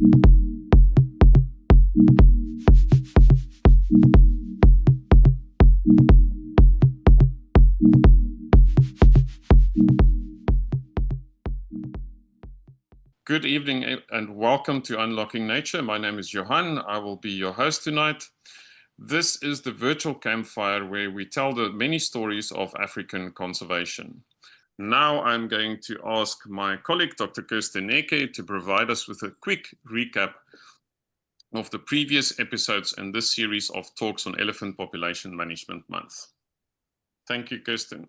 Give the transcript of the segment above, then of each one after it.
Good evening and welcome to Unlocking Nature. My name is Johan. I will be your host tonight. This is the virtual campfire where we tell the many stories of African conservation. Now I'm going to ask my colleague, Dr. Kirsten Neke, to provide us with a quick recap of the previous episodes in this series of talks on Elephant Population Management Month. Thank you, Kirsten.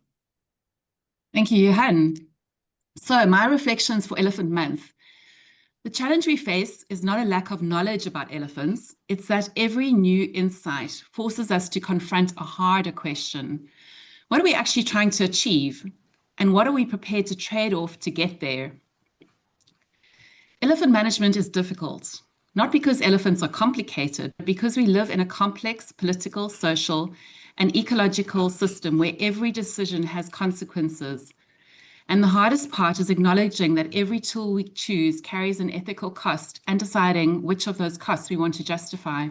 Thank you, Johan. So my reflections for Elephant Month. The challenge we face is not a lack of knowledge about elephants, it's that every new insight forces us to confront a harder question. What are we actually trying to achieve? And what are we prepared to trade off to get there? Elephant management is difficult, not because elephants are complicated, but because we live in a complex political, social, and ecological system where every decision has consequences. And the hardest part is acknowledging that every tool we choose carries an ethical cost and deciding which of those costs we want to justify.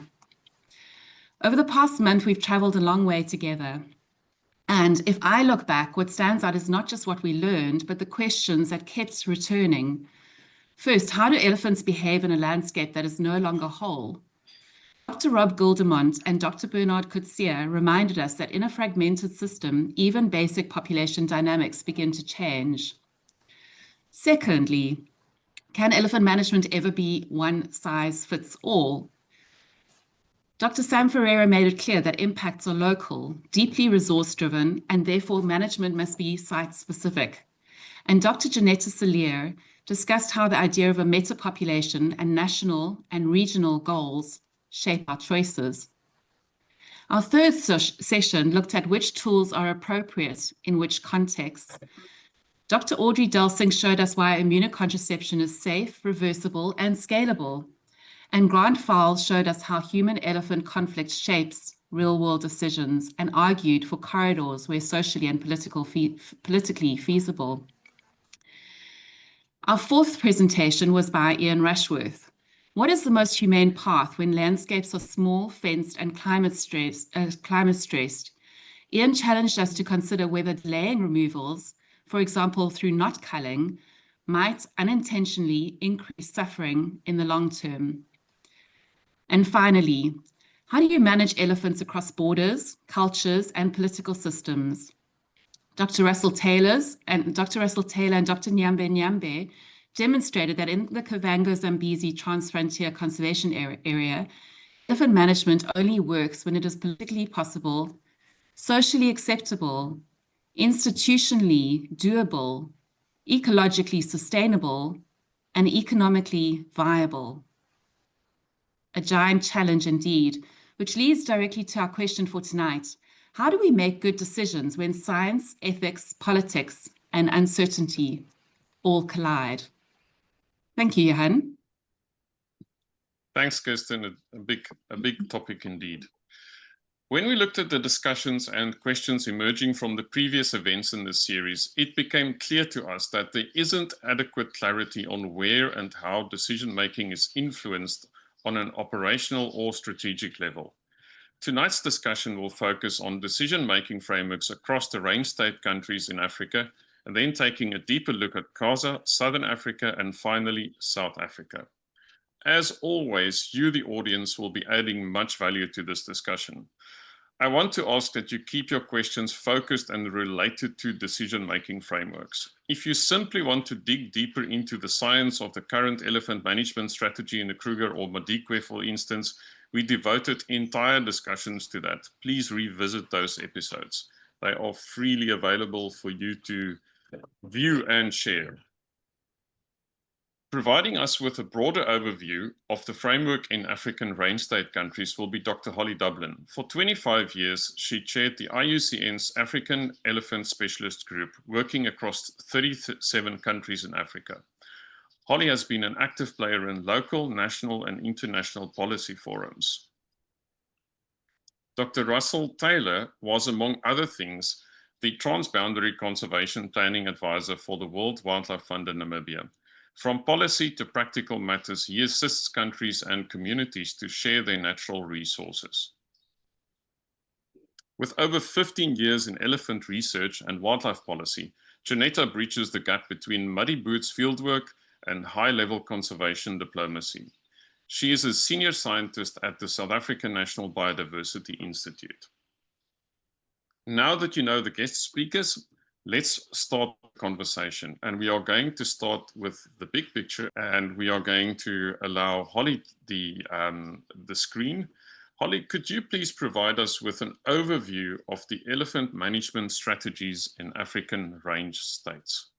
Over the past month, we've traveled a long way together. And if I look back, what stands out is not just what we learned, but the questions that kept returning. First, how do elephants behave in a landscape that is no longer whole? Dr. Rob Guldemont and Dr. Bernard Coetzee reminded us that in a fragmented system, even basic population dynamics begin to change. Secondly, can elephant management ever be one size fits all? Dr. Sam Ferreira made it clear that impacts are local, deeply resource-driven, and therefore management must be site-specific. And Dr. Janetta Salier discussed how the idea of a meta-population and national and regional goals shape our choices. Our third session looked at which tools are appropriate in which contexts. Dr. Audrey Delsing showed us why immunocontraception is safe, reversible, and scalable. And Grant Fowles showed us how human-elephant conflict shapes real-world decisions and argued for corridors where socially and politically feasible. Our fourth presentation was by Ian Rushworth. What is the most humane path when landscapes are small, fenced, and climate stressed? Ian challenged us to consider whether delaying removals, for example, through not culling, might unintentionally increase suffering in the long term. And finally, how do you manage elephants across borders, cultures, and political systems? Dr. Russell Taylor and Dr. Nyambe Nyambe demonstrated that in the Kavango-Zambezi Transfrontier Conservation Area, elephant management only works when it is politically possible, socially acceptable, institutionally doable, ecologically sustainable, and economically viable. A giant challenge indeed, which leads directly to our question for tonight. How do we make good decisions when science, ethics, politics, and uncertainty all collide? Thank you, Johan. Thanks, Kirsten. A big topic indeed. When we looked at the discussions and questions emerging from the previous events in this series, it became clear to us that there isn't adequate clarity on where and how decision-making is influenced on an operational or strategic level. Tonight's discussion will focus on decision-making frameworks across the range state countries in Africa, and then taking a deeper look at CASA, Southern Africa, and finally, South Africa. As always, you, the audience, will be adding much value to this discussion. I want to ask that you keep your questions focused and related to decision-making frameworks. If you simply want to dig deeper into the science of the current elephant management strategy in the Kruger or Madikwe, for instance, we devoted entire discussions to that. Please revisit those episodes. They are freely available for you to view and share. Providing us with a broader overview of the framework in African range state countries will be Dr. Holly Dublin. For 25 years, she chaired the IUCN's African Elephant Specialist Group, working across 37 countries in Africa. Holly has been an active player in local, national, and international policy forums. Dr. Russell Taylor was, among other things, the Transboundary Conservation Planning Advisor for the World Wildlife Fund in Namibia. From policy to practical matters, he assists countries and communities to share their natural resources. With over 15 years in elephant research and wildlife policy, Janetta bridges the gap between muddy boots fieldwork and high-level conservation diplomacy. She is a senior scientist at the South African National Biodiversity Institute. Now that you know the guest speakers, let's start the conversation. And we are going to start with the big picture, and we are going to allow Holly the screen. Holly, could you please provide us with an overview of the elephant management strategies in African range states?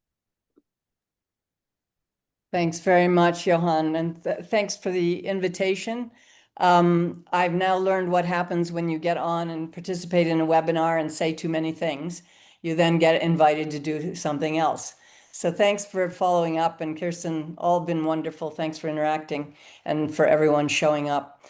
Thanks very much, Johan, and thanks for the invitation. I've now learned what happens when you get on and participate in a webinar and say too many things. You then get invited to do something else. So thanks for following up, and Kirsten, all been wonderful. Thanks for interacting and for everyone showing up.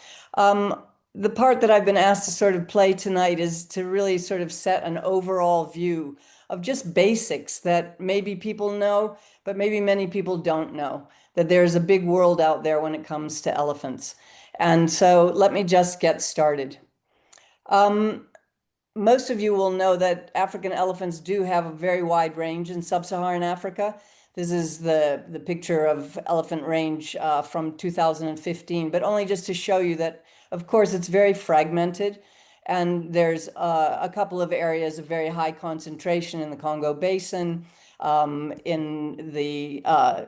The part that I've been asked to sort of play tonight is to really sort of set an overall view of just basics that maybe people know, but maybe many people don't know, that there's a big world out there when it comes to elephants. And so let me just get started. Most of you will know that African elephants do have a very wide range in sub-Saharan Africa. This is the picture of elephant range from 2015, but only just to show you that, of course, it's very fragmented. And there's a couple of areas of very high concentration in the Congo Basin, in the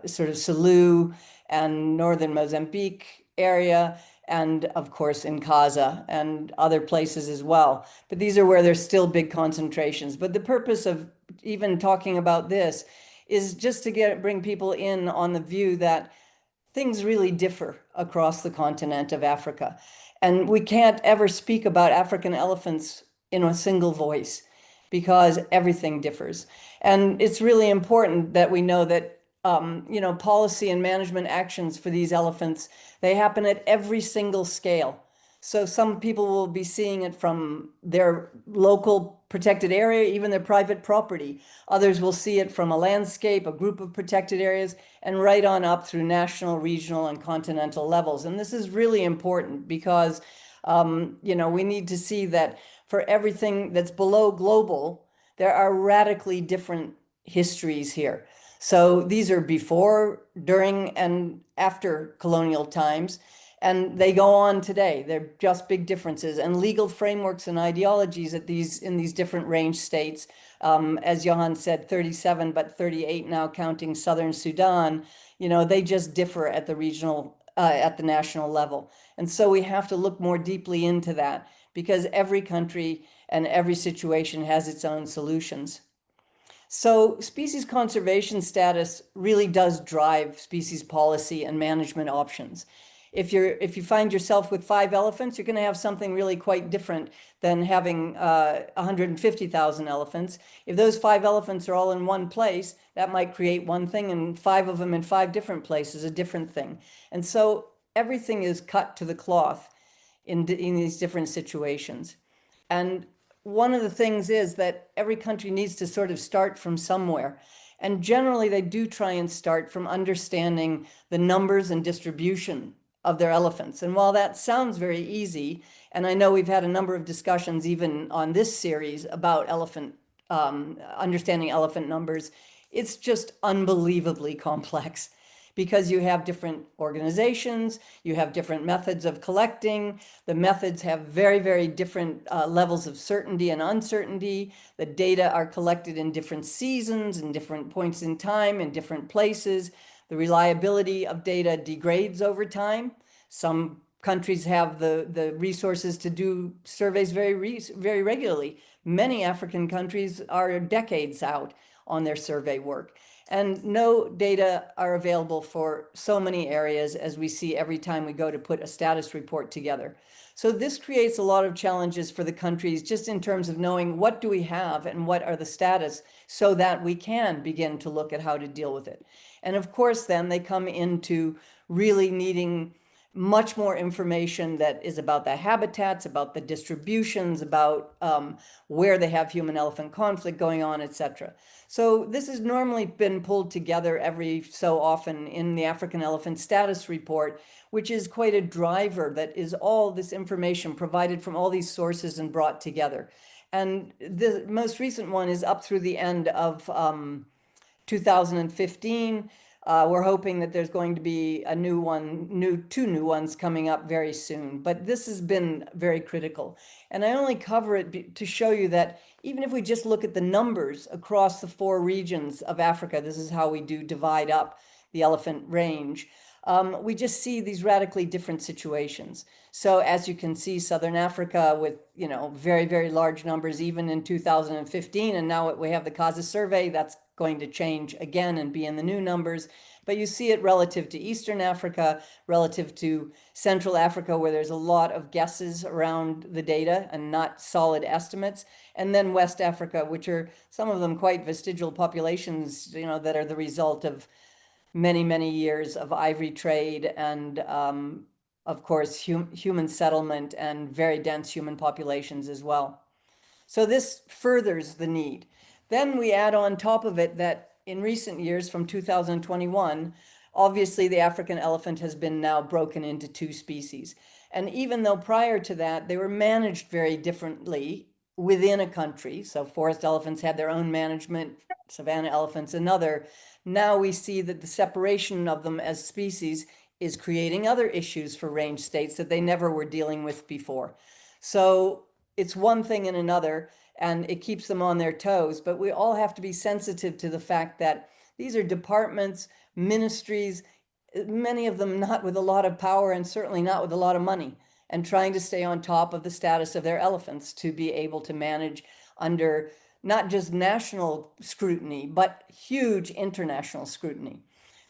sort of Selous and northern Mozambique area, and of course in Kaza and other places as well. But these are where there's still big concentrations. But the purpose of even talking about this is just to bring people in on the view that things really differ across the continent of Africa. And we can't ever speak about African elephants in a single voice because everything differs. And it's really important that we know that policy and management actions for these elephants, they happen at every single scale. So some people will be seeing it from their local protected area, even their private property. Others will see it from a landscape, a group of protected areas, and right on up through national, regional, and continental levels. And this is really important because, we need to see that for everything that's below global, there are radically different histories here. So these are before, during, and after colonial times. And they go on today. They're just big differences, and legal frameworks and ideologies in these different range states. As Johan said, 37, but 38 now counting Southern Sudan. They just differ at the regional, at the national level. And so we have to look more deeply into that because every country and every situation has its own solutions. So species conservation status really does drive species policy and management options. If you find yourself with 5 elephants, you're going to have something really quite different than having 150,000 elephants. If those 5 elephants are all in one place, that might create one thing, and 5 of them in 5 different places, a different thing. And so everything is cut to the cloth in these different situations. And one of the things is that every country needs to sort of start from somewhere. And generally, they do try and start from understanding the numbers and distribution of their elephants. And while that sounds very easy, and I know we've had a number of discussions even on this series about understanding elephant numbers, it's just unbelievably complex because you have different organizations, you have different methods of collecting. The methods have very, very different levels of certainty and uncertainty. The data are collected in different seasons and different points in time in different places. The reliability of data degrades over time. Some countries have the resources to do surveys very regularly. Many African countries are decades out on their survey work. And no data are available for so many areas as we see every time we go to put a status report together. So this creates a lot of challenges for the countries just in terms of knowing what do we have and what are the status so that we can begin to look at how to deal with it. And of course, then they come into really needing much more information that is about the habitats, about the distributions, about where they have human-elephant conflict going on, etc. So this has normally been pulled together every so often in the African Elephant Status Report, which is quite a driver that is all this information provided from all these sources and brought together. And the most recent one is up through the end of 2015. We're hoping that there's going to be a new one, two new ones coming up very soon. But this has been very critical. And I only cover it to show you that even if we just look at the numbers across the 4 regions of Africa, this is how we do divide up the elephant range. We just see these radically different situations. So as you can see, Southern Africa with, very, very large numbers, even in 2015, and now we have the CASA survey, that's going to change again and be in the new numbers. But you see it relative to Eastern Africa, relative to Central Africa, where there's a lot of guesses around the data and not solid estimates. And then West Africa, which are some of them quite vestigial populations, that are the result of many, many years of ivory trade and, of course, human settlement and very dense human populations as well. So this furthers the need. Then we add on top of it that in recent years, from 2021, obviously the African elephant has been now broken into 2 species. And even though prior to that, they were managed very differently within a country, so forest elephants had their own management, savanna elephants another, now we see that the separation of them as species is creating other issues for range states that they never were dealing with before. So it's one thing and another, and it keeps them on their toes. But we all have to be sensitive to the fact that these are departments, ministries, many of them not with a lot of power and certainly not with a lot of money, and trying to stay on top of the status of their elephants to be able to manage under not just national scrutiny, but huge international scrutiny.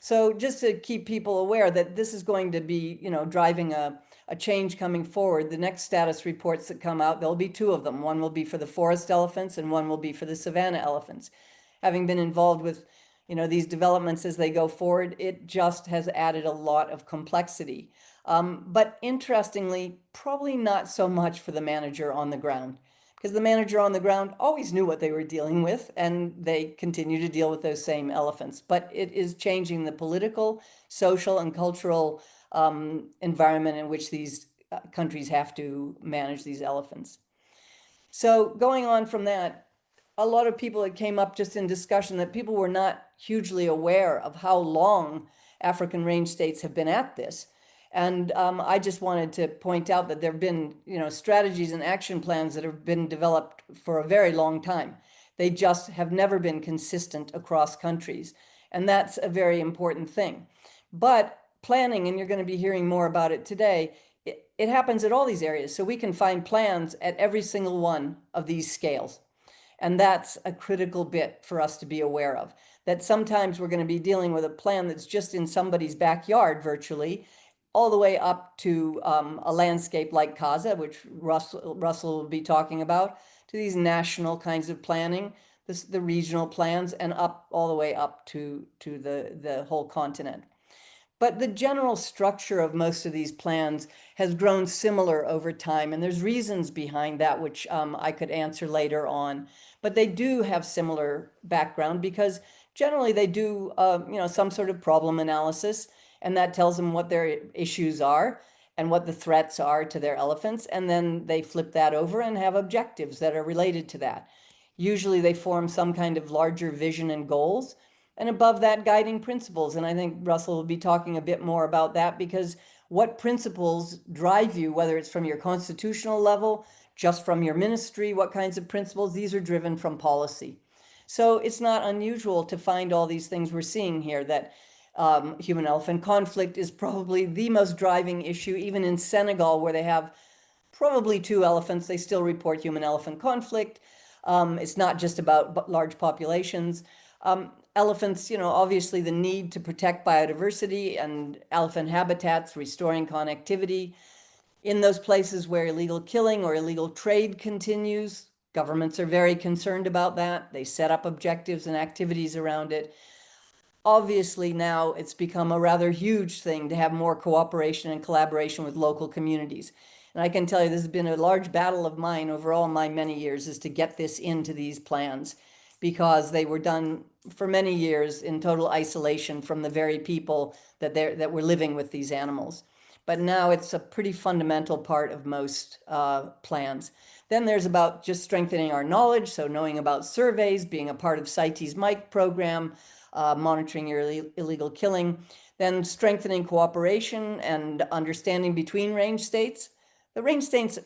So just to keep people aware that this is going to be, driving a change coming forward. The next status reports that come out, there'll be 2 of them. One will be for the forest elephants and one will be for the savanna elephants. Having been involved with, these developments as they go forward, it just has added a lot of complexity. But interestingly, probably not so much for the manager on the ground, because the manager on the ground always knew what they were dealing with and they continue to deal with those same elephants. But it is changing the political, social, and cultural environment in which these countries have to manage these elephants. So going on from that, a lot of people, it came up just in discussion that people were not hugely aware of how long African range states have been at this. And I just wanted to point out that there have been, strategies and action plans that have been developed for a very long time. They just have never been consistent across countries. And that's a very important thing. But planning, and you're going to be hearing more about it today, it happens at all these areas. So we can find plans at every single one of these scales. And that's a critical bit for us to be aware of, that sometimes we're going to be dealing with a plan that's just in somebody's backyard virtually, all the way up to a landscape like CASA, which Russell will be talking about, to these national kinds of planning, the regional plans, and up all the way up to the whole continent. But the general structure of most of these plans has grown similar over time, and there's reasons behind that, which I could answer later on. But they do have similar background because generally they do, some sort of problem analysis, and that tells them what their issues are and what the threats are to their elephants, and then they flip that over and have objectives that are related to that. Usually they form some kind of larger vision and goals, and above that, guiding principles. And I think Russell will be talking a bit more about that, because what principles drive you, whether it's from your constitutional level, just from your ministry, what kinds of principles, these are driven from policy. So it's not unusual to find all these things we're seeing here, that human-elephant conflict is probably the most driving issue. Even in Senegal, where they have probably 2 elephants, they still report human-elephant conflict. It's not just about large populations. Elephants, obviously the need to protect biodiversity and elephant habitats, restoring connectivity. In those places where illegal killing or illegal trade continues, governments are very concerned about that. They set up objectives and activities around it. obviously now it's become a rather huge thing to have more cooperation and collaboration with local communities. And I can tell you this has been a large battle of mine over all my many years, is to get this into these plans, because they were done for many years in total isolation from the very people that were living with these animals. But now it's a pretty fundamental part of most plans. Then there's about just strengthening our knowledge, so knowing about surveys, being a part of CITES Mike program, monitoring illegal killing, then strengthening cooperation and understanding between range states. The range states,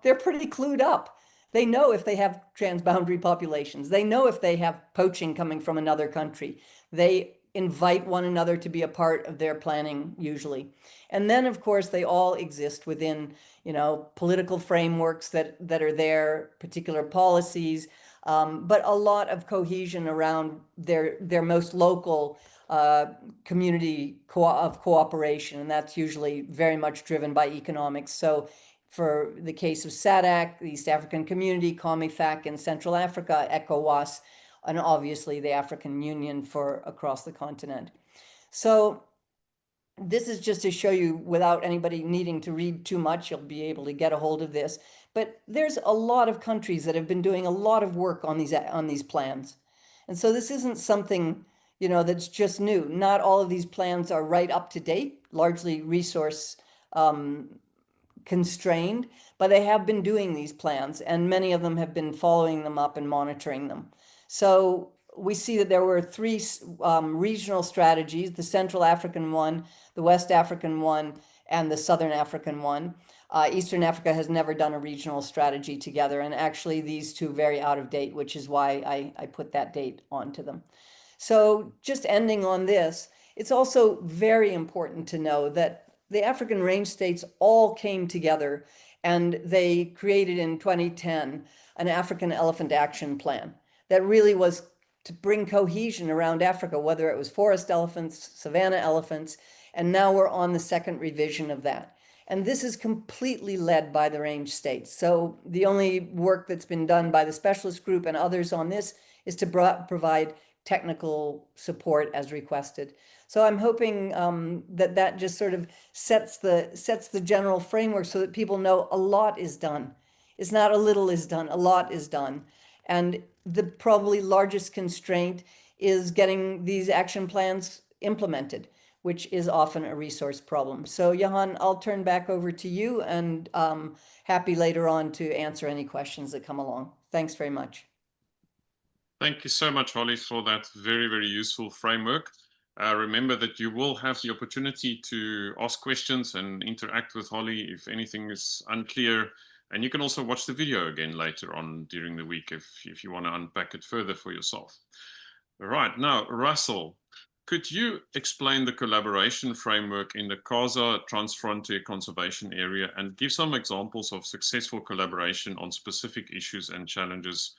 they're pretty clued up. They know if they have transboundary populations. They know if they have poaching coming from another country. They invite one another to be a part of their planning usually. And then, of course, they all exist within, political frameworks that are there, particular policies, but a lot of cohesion around their most local community of cooperation, and that's usually very much driven by economics. So for the case of SADC, the East African Community, COMIFAC in Central Africa, ECOWAS, and obviously the African Union for across the continent. So this is just to show you, without anybody needing to read too much, you'll be able to get a hold of this. But there's a lot of countries that have been doing a lot of work on these plans. And so this isn't something, that's just new. Not all of these plans are right up to date, largely resource constrained, but they have been doing these plans, and many of them have been following them up and monitoring them. So we see that there were three regional strategies: the Central African one, the West African one, and the Southern African one. Eastern Africa has never done a regional strategy together, and actually these two very out of date, which is why I put that date onto them. So just ending on this, it's also very important to know that the African range states all came together and they created in 2010 an African Elephant Action Plan that really was to bring cohesion around Africa, whether it was forest elephants, savanna elephants, and now we're on the second revision of that. And this is completely led by the range states. So the only work that's been done by the specialist group and others on this is to provide technical support as requested. So I'm hoping that just sort of sets the general framework so that people know a lot is done. It's not a little is done, a lot is done. And the probably largest constraint is getting these action plans implemented, which is often a resource problem. So Johan, I'll turn back over to you, and happy later on to answer any questions that come along. Thanks very much. Thank you so much, Holly, for that very, very useful framework. Remember that you will have the opportunity to ask questions and interact with Holly if anything is unclear. And you can also watch the video again later on during the week if you want to unpack it further for yourself. All right, now, Russell, could you explain the collaboration framework in the Khaza Transfrontier Conservation Area and give some examples of successful collaboration on specific issues and challenges?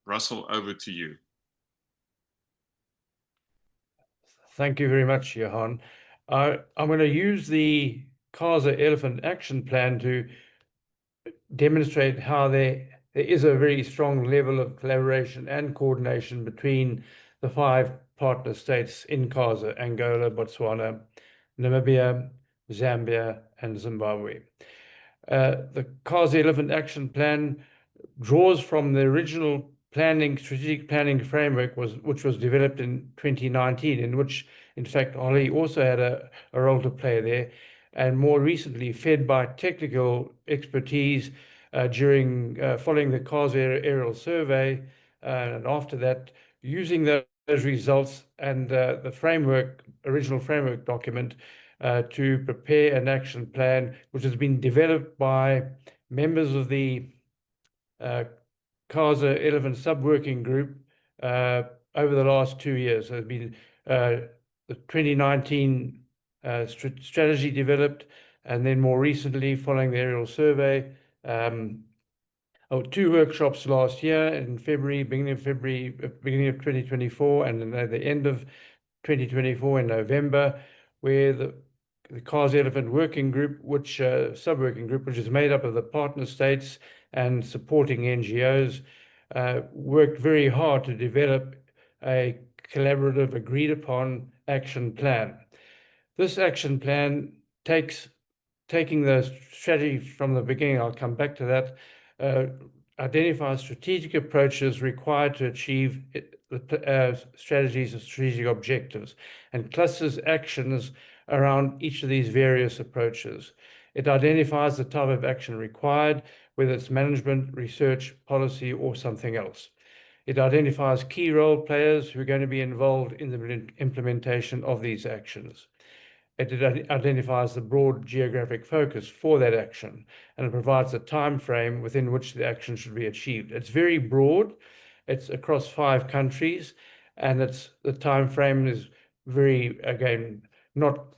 Russell, over to you. Thank you very much, Johan. I'm going to use the Khaza Elephant Action Plan to demonstrate how there is a very strong level of collaboration and coordination between the 5 partner states in Khaza: Angola, Botswana, Namibia, Zambia, and Zimbabwe. The Khaza Elephant Action Plan draws from the original strategic planning framework, which was developed in 2019, in which, in fact, Holly also had a role to play there, and more recently fed by technical expertise following the Khaza aerial survey, and after that, using those results and the original framework document to prepare an action plan, which has been developed by members of the Khaza Elephant Sub-Working Group over the last 2 years. There's been the 2019 strategy developed, and then more recently, following the aerial survey, 2 workshops last year in February, beginning of 2024, and then at the end of 2024 in November, where the Khaza Elephant Working Group, sub-working group, which is made up of the partner states and supporting NGOs, worked very hard to develop a collaborative, agreed upon action plan. This action plan taking the strategy from the beginning, I'll come back to that, identifies strategic approaches required to achieve the strategies and strategic objectives, and clusters actions around each of these various approaches. It identifies the type of action required, whether it's management, research, policy, or something else. It identifies key role players who are going to be involved in the implementation of these actions. It identifies the broad geographic focus for that action, and it provides a time frame within which the action should be achieved. It's very broad. It's across 5 countries, and the time frame is very, again, not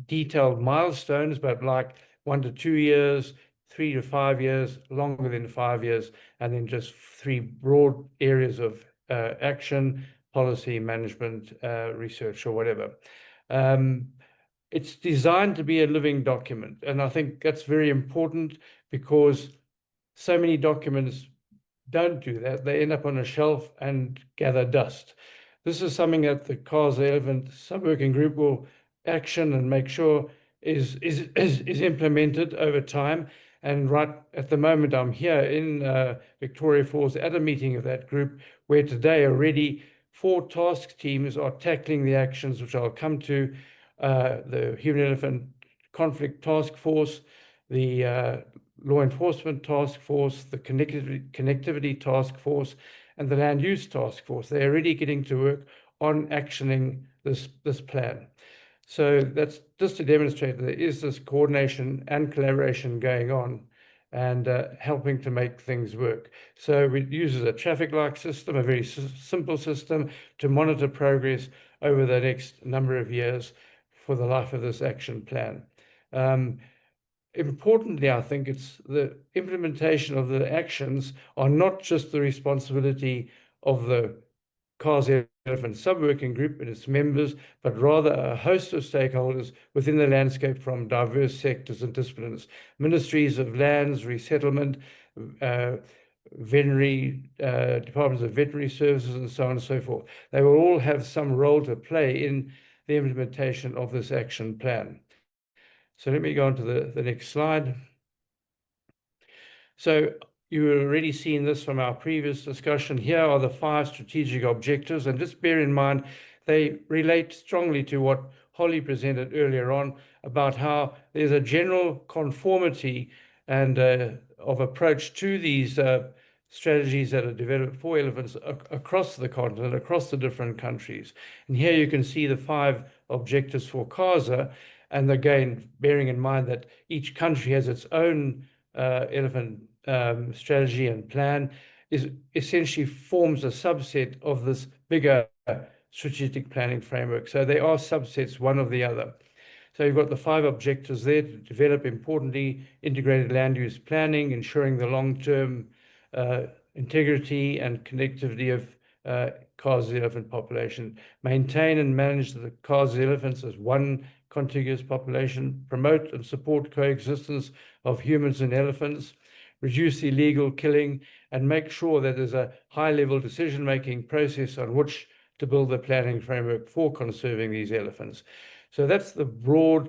detailed milestones, but like 1 to 2 years, 3 to 5 years, longer than 5 years, and then just 3 broad areas of action, policy, management, research, or whatever. It's designed to be a living document, and I think that's very important because so many documents don't do that. They end up on a shelf and gather dust. This is something that the Cars Elephant Subworking Group will action and make sure is implemented over time. And right at the moment, I'm here in Victoria Falls at a meeting of that group, where today already 4 task teams are tackling the actions, which I'll come to. The Human Elephant Conflict Task Force, the Law Enforcement Task Force, the Connectivity Task Force, and the Land Use Task Force. They're already getting to work on actioning this plan. So that's just to demonstrate that there is this coordination and collaboration going on, and helping to make things work. So it uses a traffic light system, a very simple system, to monitor progress over the next number of years for the life of this action plan. Importantly, I think it's the implementation of the actions are not just the responsibility of the Cars Elephant Subworking Group and its members, but rather a host of stakeholders within the landscape from diverse sectors and disciplines, ministries of lands, resettlement, veterinary, departments of veterinary services, and so on and so forth. They will all have some role to play in the implementation of this action plan. So let me go on to the next slide. So you've already seen this from our previous discussion. Here are the 5 strategic objectives, and just bear in mind they relate strongly to what Holly presented earlier on about how there's a general conformity and of approach to these strategies that are developed for elephants across the continent, across the different countries. And here you can see the 5 objectives for CASA, and again, bearing in mind that each country has its own elephant strategy and plan, is essentially forms a subset of this bigger strategic planning framework. So they are subsets, one of the other. So you've got the 5 objectives there: to develop, importantly, integrated land use planning, ensuring the long-term integrity and connectivity of Cars elephant population, maintain and manage the Cars elephants as one contiguous population, promote and support coexistence of humans and elephants, reduce illegal killing, and make sure that there's a high-level decision-making process on which to build the planning framework for conserving these elephants. So that's the broad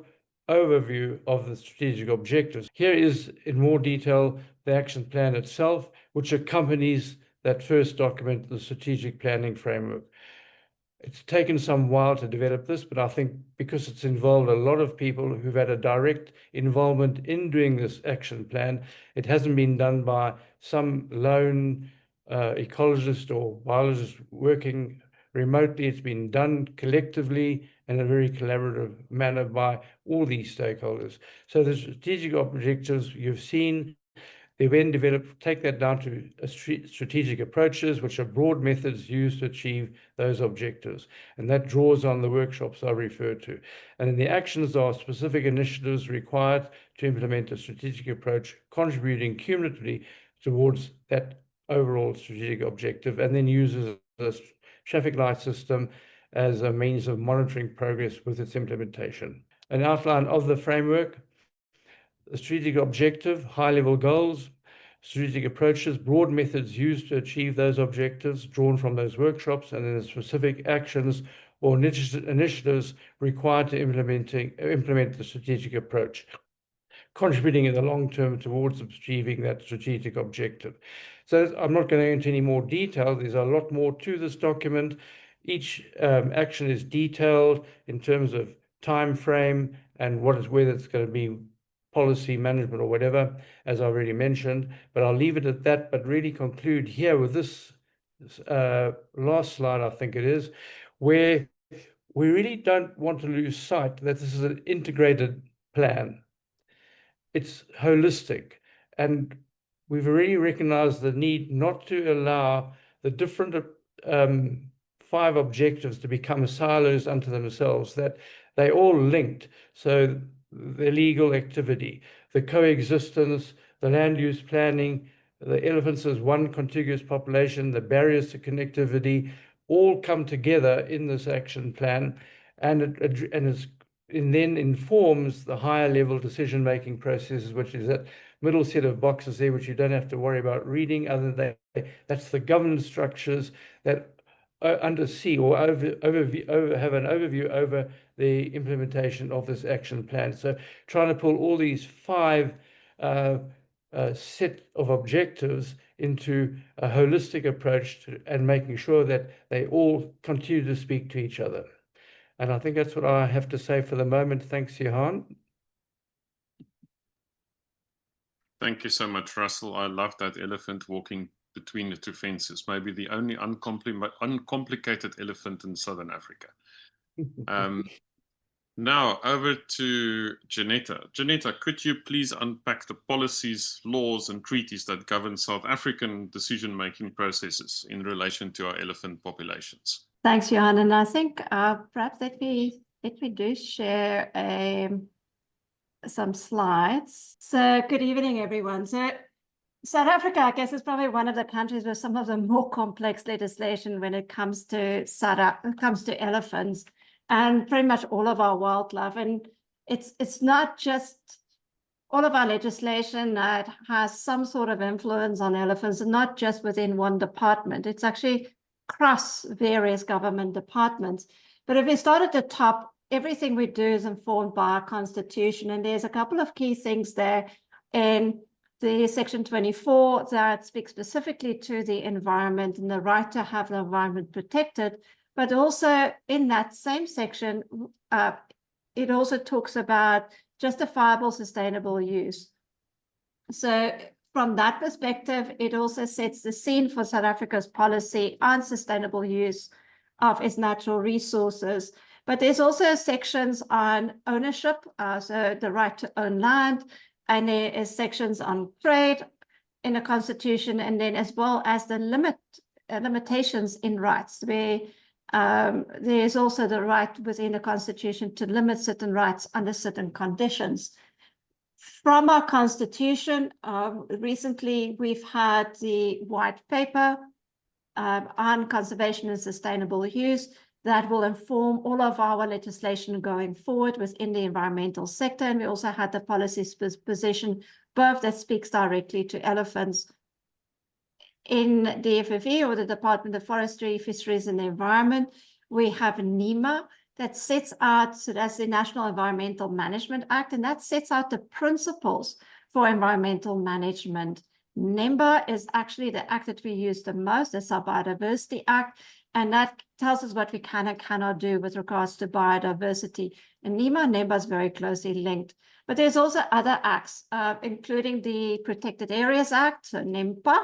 overview of the strategic objectives. Here is, in more detail, the action plan itself, which accompanies that first document, the strategic planning framework. It's taken some while to develop this, but I think because it's involved a lot of people who've had a direct involvement in doing this action plan, it hasn't been done by some lone ecologist or biologist working remotely. It's been done collectively in a very collaborative manner by all these stakeholders. So the strategic objectives you've seen, they then develop, take that down to strategic approaches, which are broad methods used to achieve those objectives. And that draws on the workshops I referred to. And then the actions are specific initiatives required to implement a strategic approach, contributing cumulatively towards that overall strategic objective, and then uses a traffic light system as a means of monitoring progress with its implementation. An outline of the framework: the strategic objective, high-level goals, strategic approaches, broad methods used to achieve those objectives drawn from those workshops, and then the specific actions or initiatives required to implement the strategic approach, contributing in the long term towards achieving that strategic objective. So I'm not going into any more detail. There's a lot more to this document. Each action is detailed in terms of time frame and whether it's going to be policy management or whatever, as I already mentioned. But I'll leave it at that, but really conclude here with this last slide, I think it is, where we really don't want to lose sight that this is an integrated plan. It's holistic, and we've already recognized the need not to allow the different 5 objectives to become silos unto themselves, that they all linked. So the legal activity, the coexistence, the land use planning, the elephants as one contiguous population, the barriers to connectivity, all come together in this action plan, and then informs the higher level decision-making processes, which is that middle set of boxes there, which you don't have to worry about reading, other than that's the governance structures that undersee or have an overview over the implementation of this action plan. So trying to pull all these 5 set of objectives into a holistic approach and making sure that they all continue to speak to each other. And I think that's what I have to say for the moment. Thanks, Johan. Thank you so much, Russell. I love that elephant walking between the 2 fences, maybe the only uncomplicated elephant in Southern Africa. Now over to Janetta. Janetta, could you please unpack the policies, laws, and treaties that govern South African decision-making processes in relation to our elephant populations? Thanks, Johan. And I think perhaps let me do share some slides. So good evening, everyone. So South Africa, I guess, is probably one of the countries with some of the more complex legislation when it comes to elephants and pretty much all of our wildlife. And it's not just all of our legislation that has some sort of influence on elephants, and not just within one department. It's actually across various government departments. But if we start at the top, everything we do is informed by our constitution. And there's a couple of key things there in the section 24 that speaks specifically to the environment and the right to have the environment protected. But also in that same section, it also talks about justifiable sustainable use. So from that perspective, it also sets the scene for South Africa's policy on sustainable use of its natural resources. But there's also sections on ownership, so the right to own land, and there is sections on trade in the constitution, and then as well as the limitations in rights, where there's also the right within the constitution to limit certain rights under certain conditions. From our constitution, recently we've had the white paper on conservation and sustainable use that will inform all of our legislation going forward within the environmental sector. And we also had the policy position above that speaks directly to elephants. In the FFE, or the Department of Forestry, Fisheries and the Environment, we have NEMA that sets out, so that's the National Environmental Management Act, and that sets out the principles for environmental management. NEMBA is actually the act that we use the most, it's our Biodiversity Act, and that tells us what we can and cannot do with regards to biodiversity. And NEMA and NEMBA is very closely linked. But there's also other acts, including the Protected Areas Act, so NEMPA,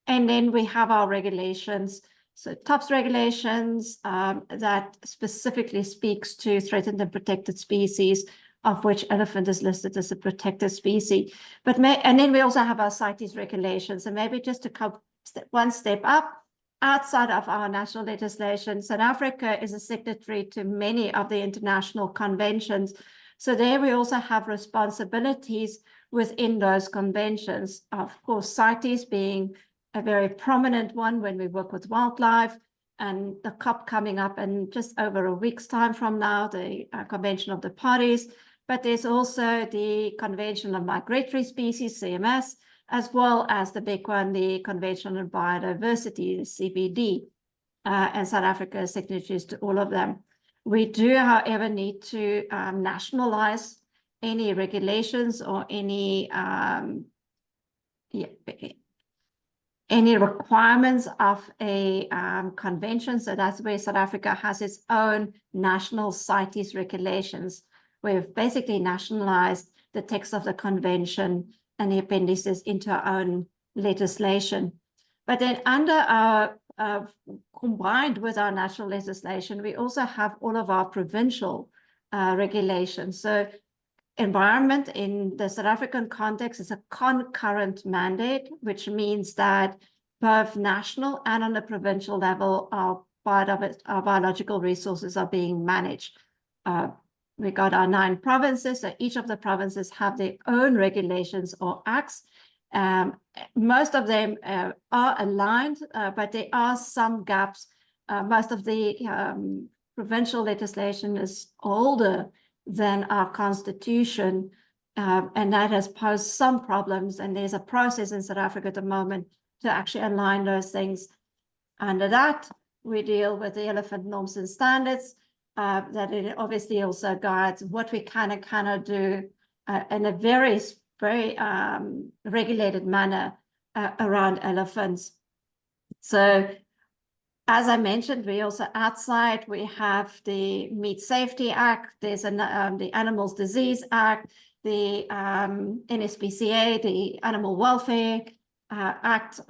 and then we have our regulations. So TOPS regulations that specifically speaks to threatened and protected species, of which elephant is listed as a protected species. And then we also have our CITES regulations. And maybe just to come one step up, outside of our national legislation, South Africa is a signatory to many of the international conventions. So there we also have responsibilities within those conventions. Of course, CITES being a very prominent one when we work with wildlife, and the COP coming up in just over a week's time from now, the Convention of the Parties. But there's also the Convention of Migratory Species, CMS, as well as the big one, the Convention on Biodiversity, the CBD, and South Africa is signatories to all of them. We do, however, need to nationalize any regulations or any requirements of a convention. So that's where South Africa has its own national CITES regulations. We've basically nationalized the text of the convention and the appendices into our own legislation. But then under our, combined with our national legislation, we also have all of our provincial regulations. So environment in the South African context is a concurrent mandate, which means that both national and on the provincial level, our biological resources are being managed. We got our 9 provinces, so each of the provinces have their own regulations or acts. Most of them are aligned, but there are some gaps. Most of the provincial legislation is older than our constitution, and that has posed some problems, and there's a process in South Africa at the moment to actually align those things. Under that, we deal with the elephant norms and standards, that it obviously also guides what we can and cannot do in a very regulated manner around elephants. So as I mentioned, we also outside, we have the Meat Safety Act, there's the Animals Disease Act, the NSPCA, the Animal Welfare Act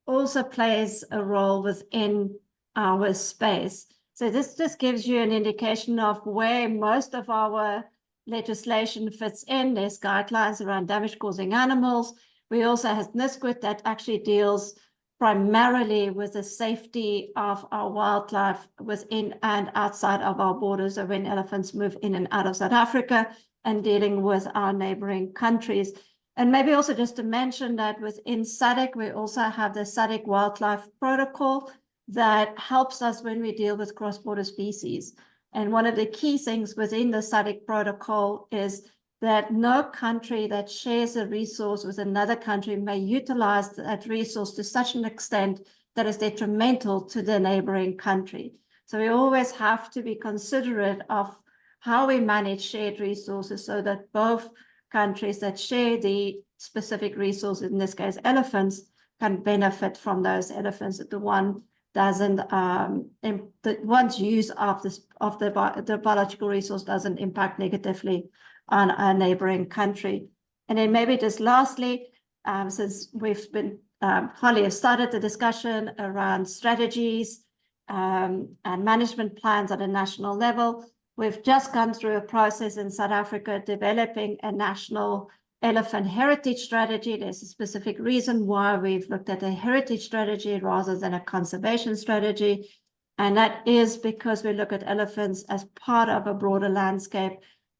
also plays a role within our space. So this just gives you an indication of where most of our legislation fits in. There's guidelines around damage causing animals. We also have NISQUIT that actually deals primarily with the safety of our wildlife within and outside of our borders, so when elephants move in and out of South Africa, and dealing with our neighboring countries. And maybe also just to mention that within SADC, we also have the SADC Wildlife Protocol that helps us when we deal with cross-border species. And one of the key things within the SADC protocol is that no country that shares a resource with another country may utilize that resource to such an extent that is detrimental to the neighboring country. So we always have to be considerate of how we manage shared resources so that both countries that share the specific resource, in this case elephants, can benefit from those elephants, that the one doesn't, the one's use of the biological resource doesn't impact negatively on a neighboring country. And then maybe just lastly, since we've been, Holly has started the discussion around strategies and management plans at a national level. We've just gone through a process in South Africa developing a national elephant heritage strategy. There's a specific reason why we've looked at a heritage strategy rather than a conservation strategy. And that is because we look at elephants as part of a broader landscape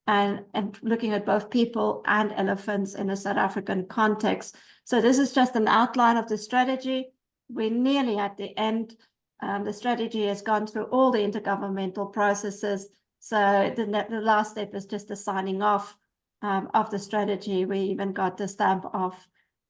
and looking at both people and elephants in a South African context. So this is just an outline of the strategy. We're nearly at the end. The strategy has gone through all the intergovernmental processes. So the last step is just the signing off of the strategy. We even got the stamp of,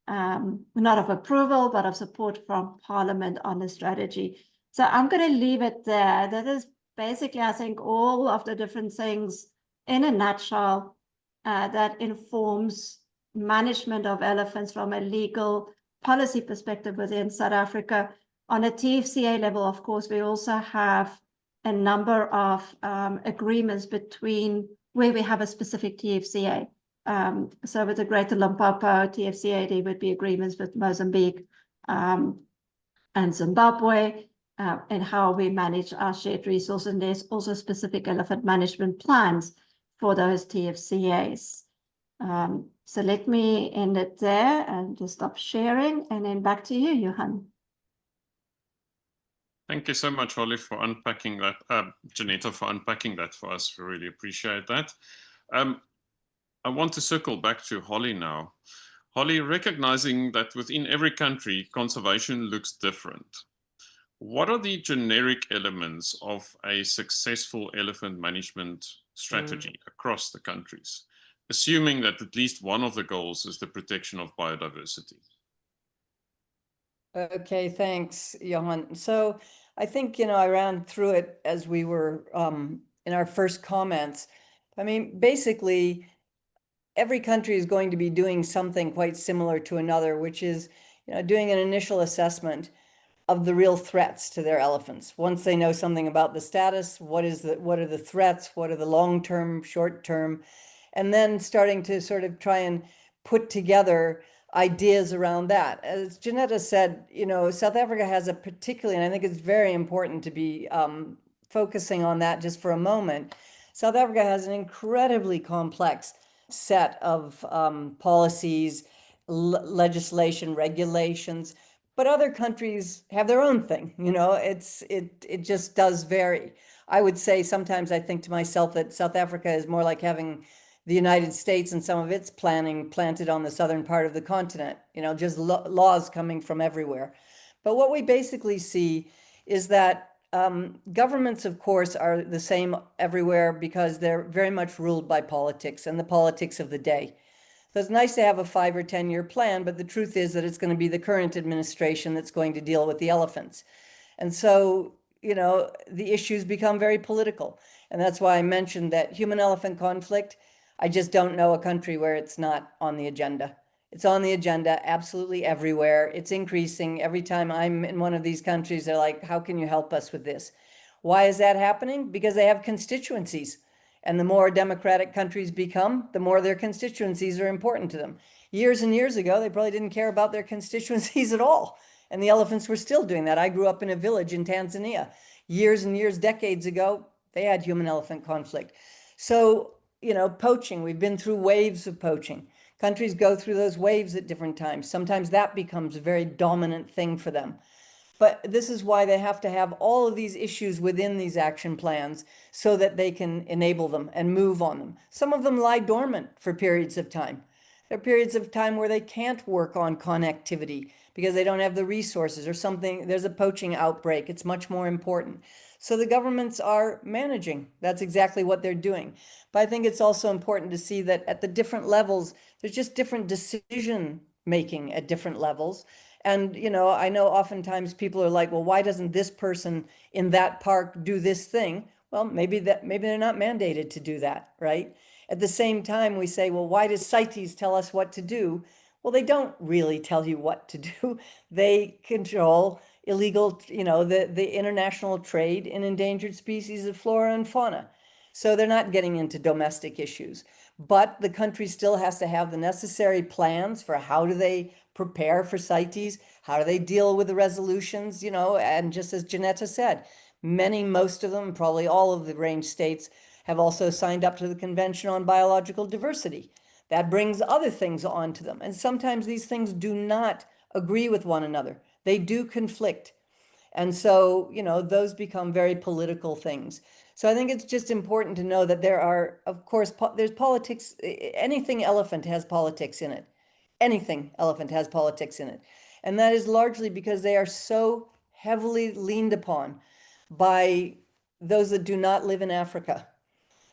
not of approval, but of support from Parliament on the strategy. So I'm going to leave it there. That is basically, I think, all of the different things in a nutshell that informs management of elephants from a legal policy perspective within South Africa. On a TFCA level, of course, we also have a number of agreements between where we have a specific TFCA. So with the Greater Limpopo TFCA, there would be agreements with Mozambique and Zimbabwe and how we manage our shared resources. And there's also specific elephant management plans for those TFCAs. So let me end it there and just stop sharing, and then back to you, Johan. Thank you so much, Holly, for unpacking that, Janetta, for unpacking that for us. We really appreciate that. I want to circle back to Holly now. Holly, recognizing that within every country, conservation looks different. What are the generic elements of a successful elephant management strategy across the countries? assuming that at least one of the goals is the protection of biodiversity. Okay, thanks, Johan. So I think, I ran through it as we were in our first comments. I mean, basically, every country is going to be doing something quite similar to another, which is, doing an initial assessment of the real threats to their elephants. Once they know something about the status, what are the threats, what are the long-term, short-term, and then starting to sort of try and put together ideas around that. As Janetta said, South Africa has a particularly, and I think it's very important to be focusing on that just for a moment. South Africa has an incredibly complex set of policies, legislation, regulations, but other countries have their own thing. It just does vary. I would say sometimes I think to myself that South Africa is more like having the United States and some of its planning planted on the southern part of the continent, just laws coming from everywhere. But what we basically see is that governments, of course, are the same everywhere because they're very much ruled by politics and the politics of the day. So it's nice to have a 5 or 10-year plan, but the truth is that it's going to be the current administration that's going to deal with the elephants. And so, the issues become very political. And that's why I mentioned that human-elephant conflict, I just don't know a country where it's not on the agenda. It's on the agenda absolutely everywhere. It's increasing. Every time I'm in one of these countries, they're like, how can you help us with this? Why is that happening? Because they have constituencies. And the more democratic countries become, the more their constituencies are important to them. Years and years ago, they probably didn't care about their constituencies at all. And the elephants were still doing that. I grew up in a village in Tanzania. Years and years, decades ago, they had human-elephant conflict. So, poaching, we've been through waves of poaching. Countries go through those waves at different times. Sometimes that becomes a very dominant thing for them. But this is why they have to have all of these issues within these action plans so that they can enable them and move on them. Some of them lie dormant for periods of time. There are periods of time where they can't work on connectivity because they don't have the resources or something. There's a poaching outbreak. It's much more important. So the governments are managing. That's exactly what they're doing. But I think it's also important to see that at the different levels, there's just different decision making at different levels. And, I know oftentimes people are like, well, why doesn't this person in that park do this thing? Well, maybe they're not mandated to do that, right? At the same time, we say, well, why does CITES tell us what to do? Well, they don't really tell you what to do. They control illegal, the international trade in endangered species of flora and fauna. So they're not getting into domestic issues. But the country still has to have the necessary plans for how do they prepare for CITES, how do they deal with the resolutions, and just as Janetta said, most of them, probably all of the range states, have also signed up to the Convention on Biological Diversity. That brings other things onto them. And sometimes these things do not agree with one another. They do conflict. And so, those become very political things. So I think it's just important to know that there are, of course, there's politics. Anything elephant has politics in it. Anything elephant has politics in it. And that is largely because they are so heavily leaned upon by those that do not live in Africa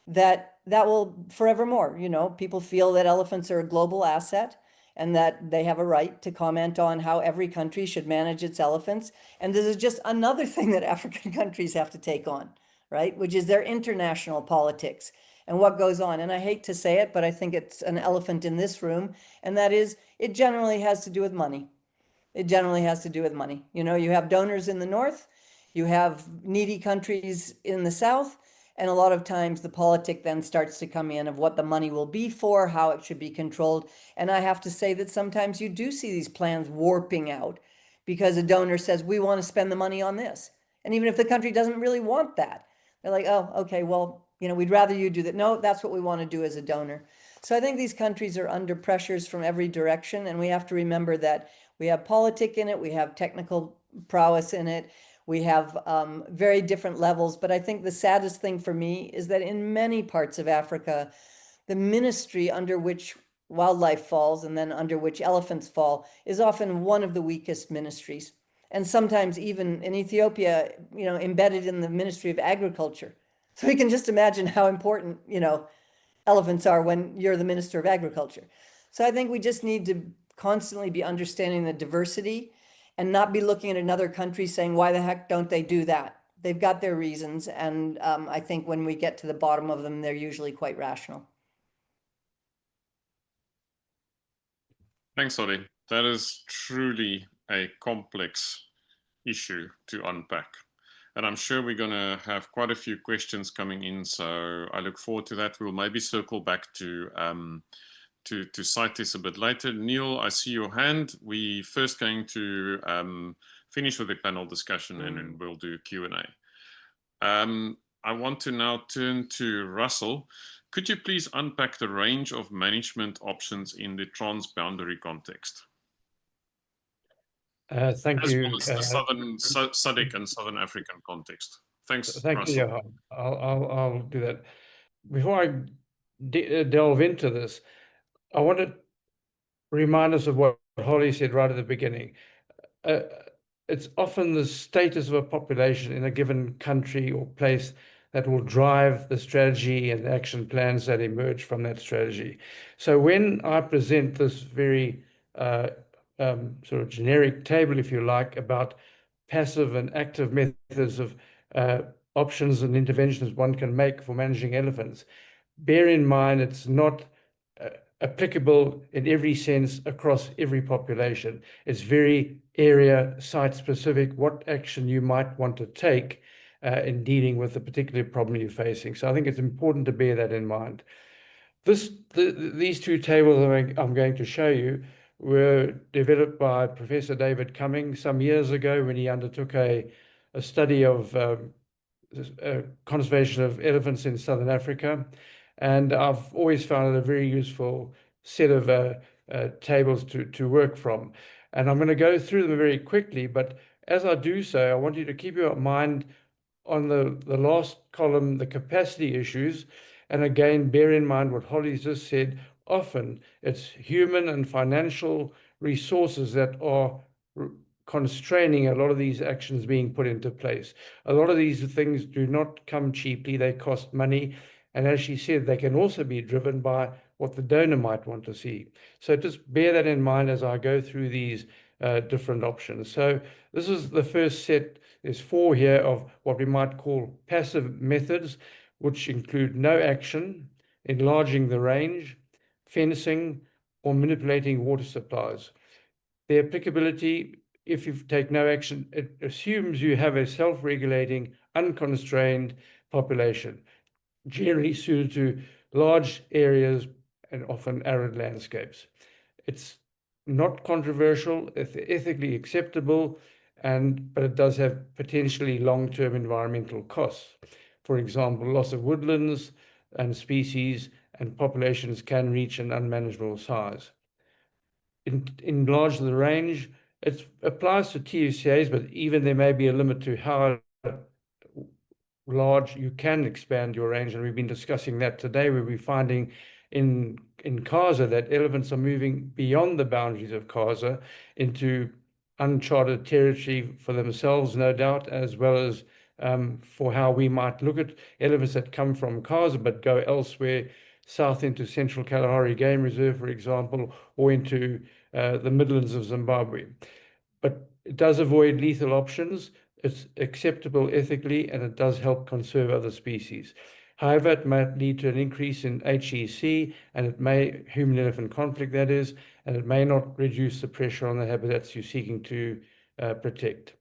that will forevermore, people feel that elephants are a global asset and that they have a right to comment on how every country should manage its elephants. And this is just another thing that African countries have to take on, right? Which is their international politics and what goes on. And I hate to say it, but I think it's an elephant in this room. And that is, it generally has to do with money. It generally has to do with money. You have donors in the north, you have needy countries in the south, and a lot of times the politic then starts to come in of what the money will be for, how it should be controlled. And I have to say that sometimes you do see these plans warping out because a donor says, we want to spend the money on this. And even if the country doesn't really want that, they're like, oh, okay, well, we'd rather you do that. No, that's what we want to do as a donor. So I think these countries are under pressures from every direction. And we have to remember that we have politic in it, we have technical prowess in it, we have very different levels. But I think the saddest thing for me is that in many parts of Africa, the ministry under which wildlife falls and then under which elephants fall is often one of the weakest ministries. And sometimes even in Ethiopia, embedded in the Ministry of Agriculture. So we can just imagine how important, elephants are when you're the Minister of Agriculture. So I think we just need to constantly be understanding the diversity and not be looking at another country saying, why the heck don't they do that? They've got their reasons. And I think when we get to the bottom of them, they're usually quite rational. Thanks, Ollie. That is truly a complex issue to unpack. And I'm sure we're going to have quite a few questions coming in, so I look forward to that. We'll maybe circle back to CITES a bit later. Neil, I see your hand. We're first going to finish with the panel discussion, and then we'll do Q&A. I want to now turn to Russell. Could you please unpack the range of management options in the transboundary context? Thank as you. well as the southern SADC and Southern African context. Thanks, Thank Russell. you, Johan. I'll do that. Before I delve into this, I want to remind us of what Holly said right at the beginning. It's often the status of a population in a given country or place that will drive the strategy and action plans that emerge from that strategy. So when I present this very sort of generic table, if you like, about passive and active methods of options and interventions one can make for managing elephants, bear in mind it's not applicable in every sense across every population. It's very area site specific, what action you might want to take in dealing with the particular problem you're facing. So I think it's important to bear that in mind. These two tables I'm going to show you were developed by Professor David Cumming some years ago when he undertook a study of conservation of elephants in Southern Africa. And I've always found it a very useful set of tables to work from. And I'm going to go through them very quickly, but as I do so, I want you to keep your mind on the last column, the capacity issues. And again, bear in mind what Holly just said, often it's human and financial resources that are constraining a lot of these actions being put into place. A lot of these things do not come cheaply, they cost money. And as she said, they can also be driven by what the donor might want to see. So just bear that in mind as I go through these different options. So this is the first set, there's 4 here of what we might call passive methods, which include no action, enlarging the range, fencing, or manipulating water supplies. The applicability, if you take no action, it assumes you have a self-regulating, unconstrained population, generally suited to large areas and often arid landscapes. It's not controversial, ethically acceptable, but it does have potentially long-term environmental costs. For example, loss of woodlands and species and populations can reach an unmanageable size. Enlarge the range, it applies to TUCAs, but even there may be a limit to how large you can expand your range, and we've been discussing that today. We're finding in CASA that elephants are moving beyond the boundaries of CASA into uncharted territory for themselves, no doubt, as well as for how we might look at elephants that come from CASA but go elsewhere, south into Central Kalahari Game Reserve, for example, or into the Midlands of Zimbabwe. But it does avoid lethal options. It's acceptable ethically, and it does help conserve other species. However, it might lead to an increase in HEC, and it may, human-elephant conflict that is, and it may not reduce the pressure on the habitats you're seeking to protect.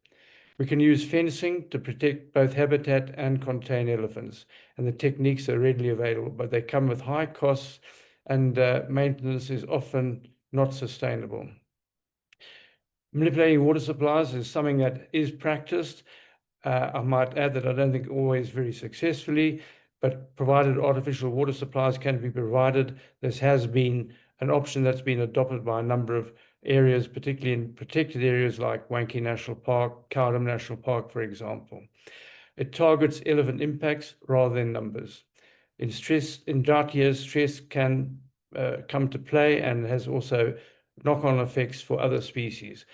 We can use fencing to protect both habitat and contain elephants, and the techniques are readily available, but they come with high costs, and maintenance is often not sustainable. Manipulating water supplies is something that is practiced. I might add that I don't think always very successfully, but provided artificial water supplies can be provided, this has been an option that's been adopted by a number of areas, particularly in protected areas like Wankie National Park, Cowdam National Park, for example. It targets elephant impacts rather than numbers. In drought years, stress can come to play and has also knock-on effects for other species.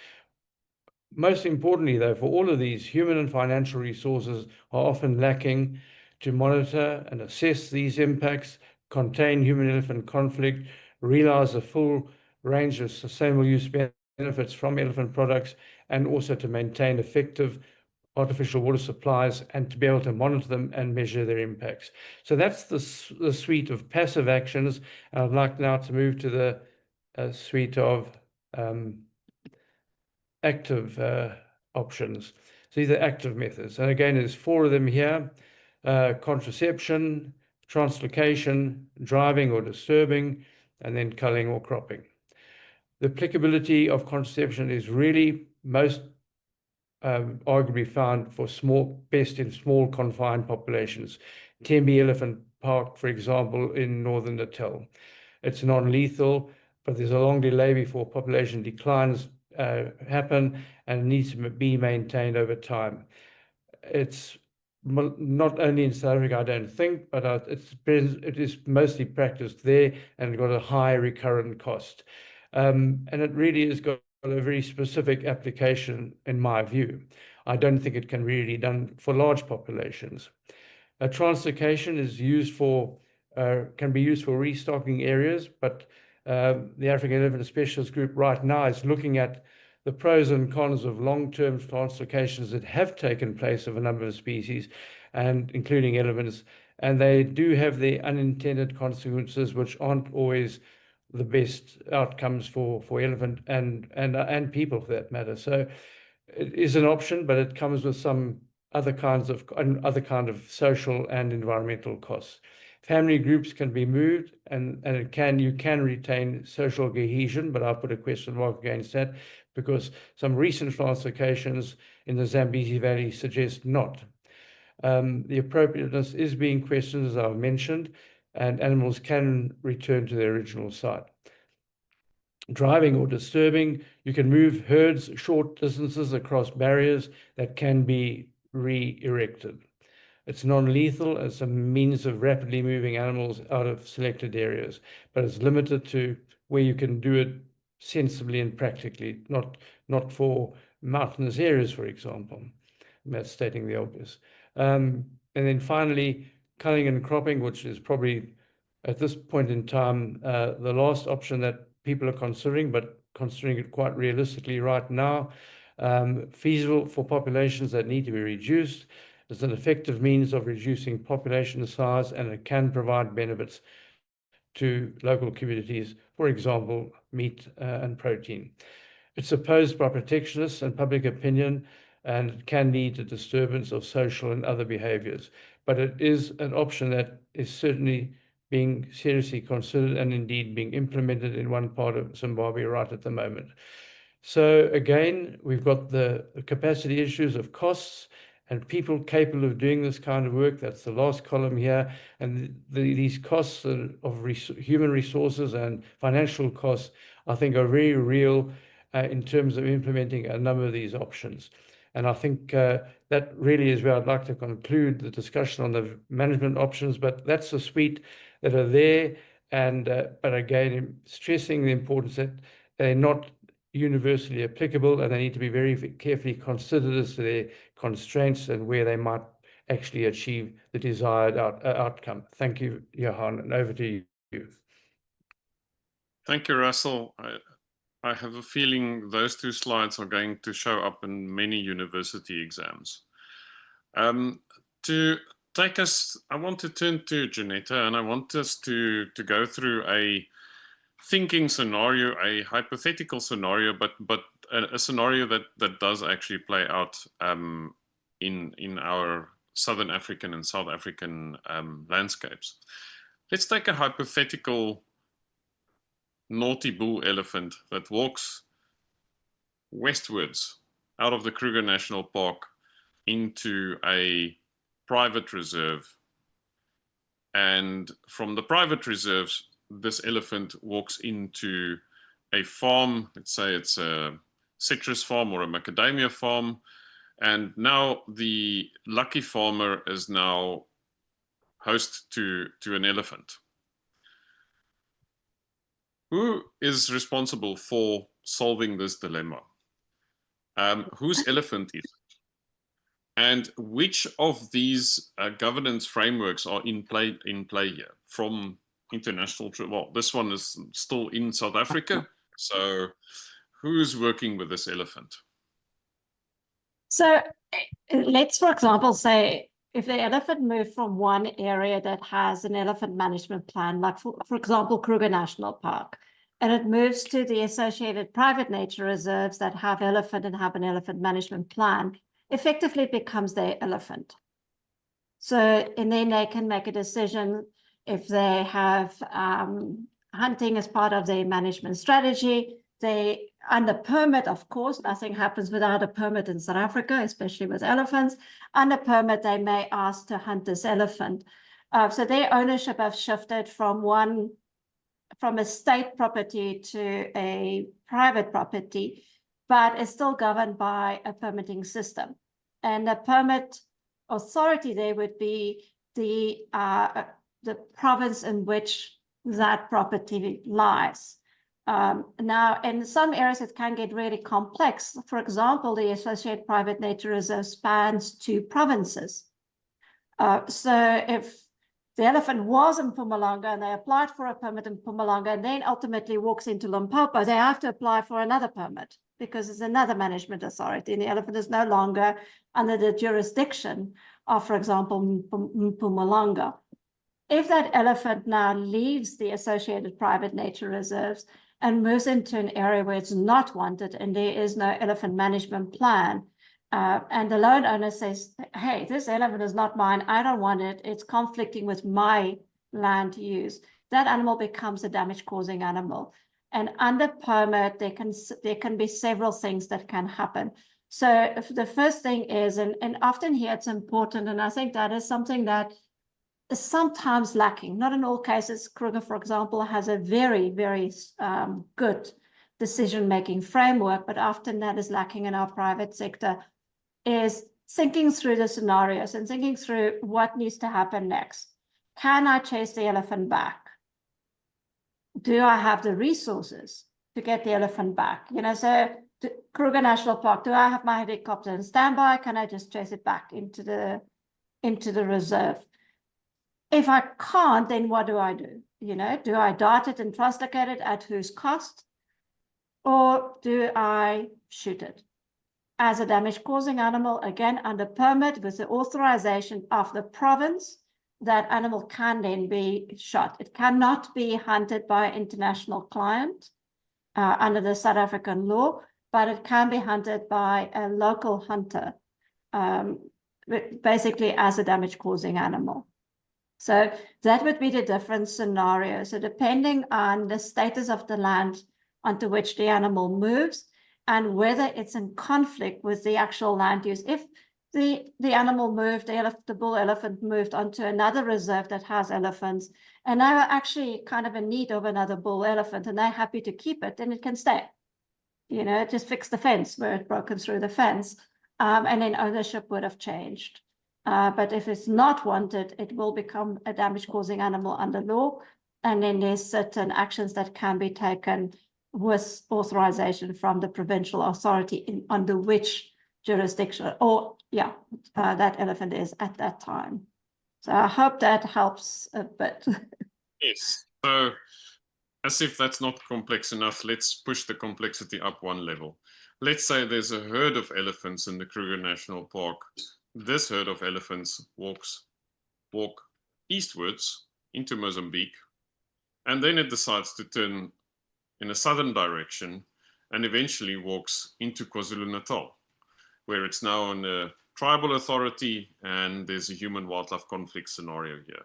Most importantly, though, for all of these, human and financial resources are often lacking to monitor and assess these impacts, contain human-elephant conflict, realize the full range of sustainable use benefits from elephant products, and also to maintain effective artificial water supplies and to be able to monitor them and measure their impacts. So that's the suite of passive actions. I'd like now to move to the suite of active options. So these are active methods. And again, there's 4 of them here: contraception, translocation, driving or disturbing, and then culling or cropping. The applicability of contraception is really most arguably found for best in small confined populations. Tembe Elephant Park, for example, in northern Natal. It's non-lethal, but there's a long delay before population declines happen, and it needs to be maintained over time. It's not only in South Africa, I don't think, but it is mostly practiced there and got a high recurrent cost. And it really has got a very specific application, in my view. I don't think it can really be done for large populations. Translocation is used for, can be used for restocking areas, but the African Elephant Specialist Group right now is looking at the pros and cons of long-term translocations that have taken place of a number of species, and including elephants, and they do have the unintended consequences, which aren't always the best outcomes for elephant and people for that matter. So it is an option, but it comes with some other kind of social and environmental costs. Family groups can be moved, and you can retain social cohesion, but I'll put a question mark against that, because some recent translocations in the Zambezi Valley suggest not. The appropriateness is being questioned, as I've mentioned, and animals can return to their original site. Driving or disturbing, you can move herds short distances across barriers that can be re-erected. It's non-lethal as a means of rapidly moving animals out of selected areas, but it's limited to where you can do it sensibly and practically, not for mountainous areas, for example. That's stating the obvious. And then finally, culling and cropping, which is probably at this point in time the last option that people are considering, but considering it quite realistically right now. Feasible for populations that need to be reduced. It's an effective means of reducing population size, and it can provide benefits to local communities, for example, meat and protein. It's opposed by protectionists and public opinion, and it can lead to disturbance of social and other behaviors. But it is an option that is certainly being seriously considered and indeed being implemented in one part of Zimbabwe right at the moment. So again, we've got the capacity issues of costs and people capable of doing this kind of work. That's the last column here. And these costs of human resources and financial costs, I think, are very real in terms of implementing a number of these options. And I think that really is where I'd like to conclude the discussion on the management options, but that's the suite that are there. And but again, stressing the importance that they're not universally applicable, and they need to be very carefully considered as to their constraints and where they might actually achieve the desired outcome. Thank you, Johan, and over to you. Thank you, Russell. I have a feeling those 2 slides are going to show up in many university exams. To take us, I want to turn to Janetta, and I want us to go through a thinking scenario, a hypothetical scenario, but a scenario that does actually play out in our Southern African and South African landscapes. Let's take a hypothetical naughty bull elephant that walks westwards out of the Kruger National Park into a private reserve. And from the private reserves, this elephant walks into a farm. Let's say it's a citrus farm or a macadamia farm. And now the lucky farmer is now host to an elephant. Who is responsible for solving this dilemma? Whose elephant is it? And which of these governance frameworks are in play here? From international trade? Well, this one is still in South Africa. So who's working with this elephant? So let's, for example, say if the elephant moved from one area that has an elephant management plan, like for example, Kruger National Park, and it moves to the associated private nature reserves that have elephant and have an elephant management plan, effectively it becomes their elephant. So, and then they can make a decision if they have hunting as part of their management strategy. They, under permit, of course, nothing happens without a permit in South Africa, especially with elephants. Under permit, they may ask to hunt this elephant. So their ownership has shifted from a state property to a private property, but it's still governed by a permitting system. And the permit authority there would be the province in which that property lies. Now, in some areas, it can get really complex. For example, the Associated Private Nature Reserve spans 2 provinces. So if the elephant was in Mpumalanga and they applied for a permit in Mpumalanga and then ultimately walks into Limpopo, they have to apply for another permit because it's another management authority and the elephant is no longer under the jurisdiction of, for example, Mpumalanga. If that elephant now leaves the associated private nature reserves and moves into an area where it's not wanted and there is no elephant management plan, and the loan owner says, hey, this elephant is not mine, I don't want it, it's conflicting with my land use, that animal becomes a damage-causing animal. And under permit, there can be several things that can happen. So the first thing is, and often here it's important, and I think that is something that is sometimes lacking. Not in all cases. Kruger, for example, has a very, very good decision-making framework, but often that is lacking in our private sector, is thinking through the scenarios and thinking through what needs to happen next. Can I chase the elephant back? Do I have the resources to get the elephant back? You know, so Kruger National Park, do I have my helicopter in standby? Can I just chase it back into the reserve? If I can't, then what do I do? You know, do I dart it and translocate it at whose cost? Or do I shoot it? As a damage-causing animal, again, under permit with the authorization of the province, that animal can then be shot. It cannot be hunted by an international client under the South African law, but it can be hunted by a local hunter, basically as a damage-causing animal. So that would be the different scenario. So depending on the status of the land onto which the animal moves and whether it's in conflict with the actual land use. If the animal moved, the bull elephant moved onto another reserve that has elephants, and they were actually kind of in need of another bull elephant, and they're happy to keep it, then it can stay. You know, just fix the fence where it broken through the fence, and then ownership would have changed. But if it's not wanted, it will become a damage-causing animal under law, and then there's certain actions that can be taken with authorization from the provincial authority under which jurisdiction, or that elephant is at that time. So I hope that helps a bit. Yes. So as if that's not complex enough, let's push the complexity up one level. Let's say there's a herd of elephants in the Kruger National Park. This herd of elephants walk eastwards into Mozambique, and then it decides to turn in a southern direction and eventually walks into KwaZulu-Natal, where it's now on a tribal authority and there's a human-wildlife conflict scenario here.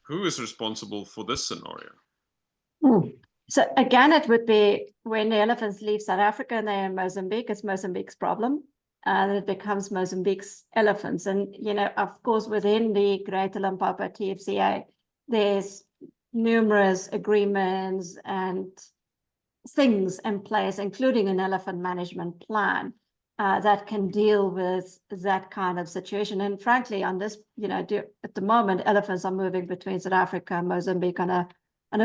Who is responsible for this scenario? So again, it would be when the elephants leave South Africa and they're in Mozambique, it's Mozambique's problem. And it becomes Mozambique's elephants. And, you know, of course, within the Greater Limpopo TFCA, there's numerous agreements and things in place, including an elephant management plan that can deal with that kind of situation. And frankly, on this, you know, at the moment, elephants are moving between South Africa and Mozambique on a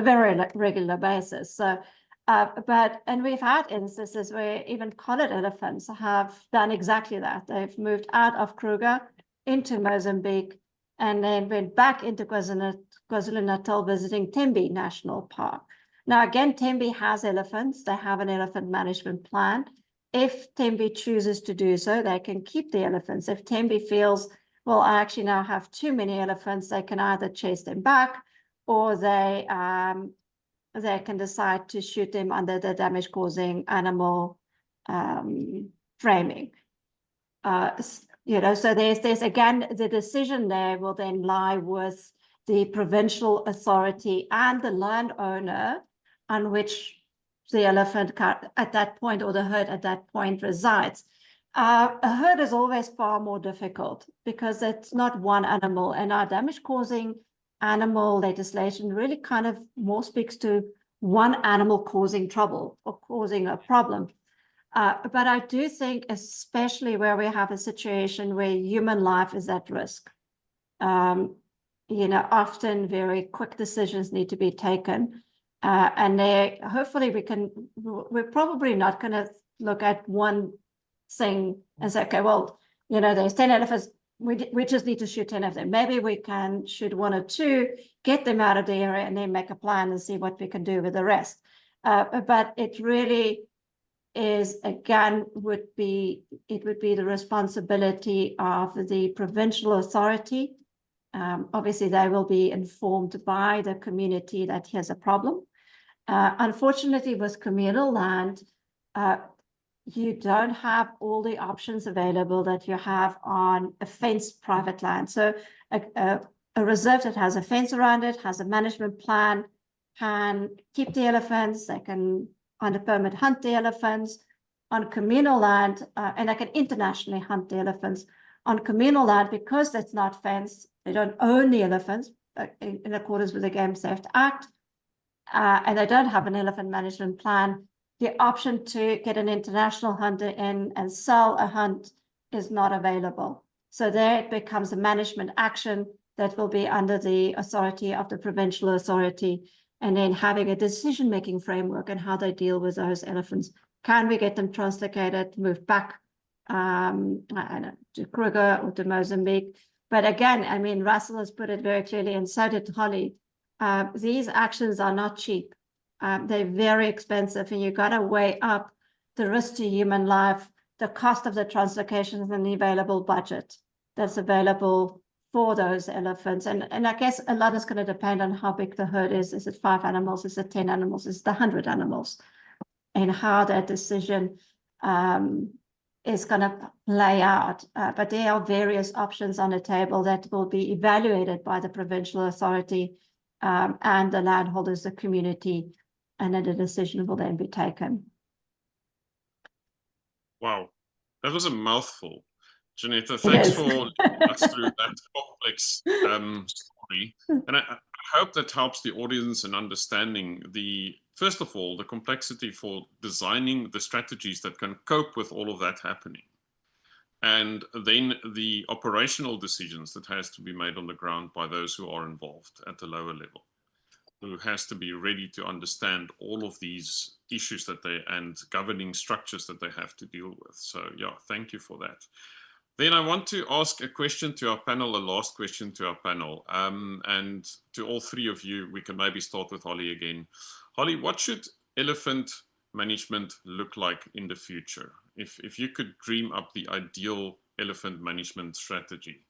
very regular basis. So, and we've had instances where even collared elephants have done exactly that. They've moved out of Kruger into Mozambique and then went back into KwaZulu-Natal visiting Tembe National Park. Now, again, Tembe has elephants. They have an elephant management plan. If Tembe chooses to do so, they can keep the elephants. If Tembe feels, well, I actually now have too many elephants, they can either chase them back, or they can decide to shoot them under the damage-causing animal framing. So there's again, the decision there will then lie with the provincial authority and the landowner on which the elephant at that point, or the herd at that point, resides. A herd is always far more difficult because it's not one animal, and our damage-causing animal legislation really kind of more speaks to one animal causing trouble or causing a problem. But I do think, especially where we have a situation where human life is at risk, often very quick decisions need to be taken. And hopefully we're probably not going to look at one thing and say, okay, well, there's 10 elephants, we just need to shoot 10 of them. Maybe we can shoot 1 or 2, get them out of the area, and then make a plan and see what we can do with the rest. But it really is, again, it would be the responsibility of the provincial authority. Obviously, they will be informed by the community that here's a problem. Unfortunately, with communal land, you don't have all the options available that you have on a fenced private land. So a reserve that has a fence around it, has a management plan, can keep the elephants, they can under permit hunt the elephants. On communal land, and they can internationally hunt the elephants. On communal land, because that's not fenced, they don't own the elephants in accordance with the Game Theft Act, and they don't have an elephant management plan. The option to get an international hunter in and sell a hunt is not available. So there it becomes a management action that will be under the authority of the provincial authority, and then having a decision-making framework on how they deal with those elephants. Can we get them translocated, moved back to Kruger or to Mozambique? But again, I mean, Russell has put it very clearly, and so did Holly. These actions are not cheap. They're very expensive, and you've got to weigh up the risk to human life, the cost of the translocations, and the available budget that's available for those elephants. And I guess a lot is going to depend on how big the herd is. Is it 5 animals? Is it 10 animals? Is it 100 animals? And how that decision is going to play out. But there are various options on the table that will be evaluated by the provincial authority and the landholders, the community, and then the decision will then be taken. Wow, that was a mouthful. Janetta, thanks for leading us through that complex story. And I hope that helps the audience in understanding first of all, the complexity for designing the strategies that can cope with all of that happening. And then the operational decisions that has to be made on the ground by those who are involved at the lower level, who has to be ready to understand all of these issues and governing structures that they have to deal with. So yeah, thank you for that. Then I want to ask a question to our panel, a last question to our panel. And to all 3 of you, we can maybe start with Holly again. Holly, what should elephant management look like in the future? If you could dream up the ideal elephant management strategy,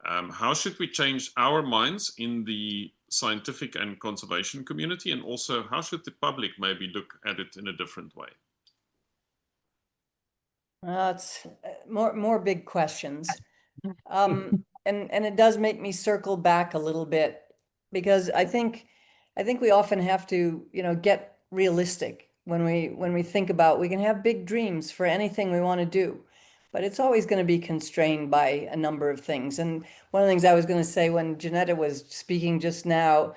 how should we change our minds in the scientific and conservation community? And also, how should the public maybe look at it in a different way? It's more big questions. And it does make me circle back a little bit, because I think we often have to, get realistic when we think about, we can have big dreams for anything we want to do, but it's always going to be constrained by a number of things. And one of the things I was going to say when Janetta was speaking just now,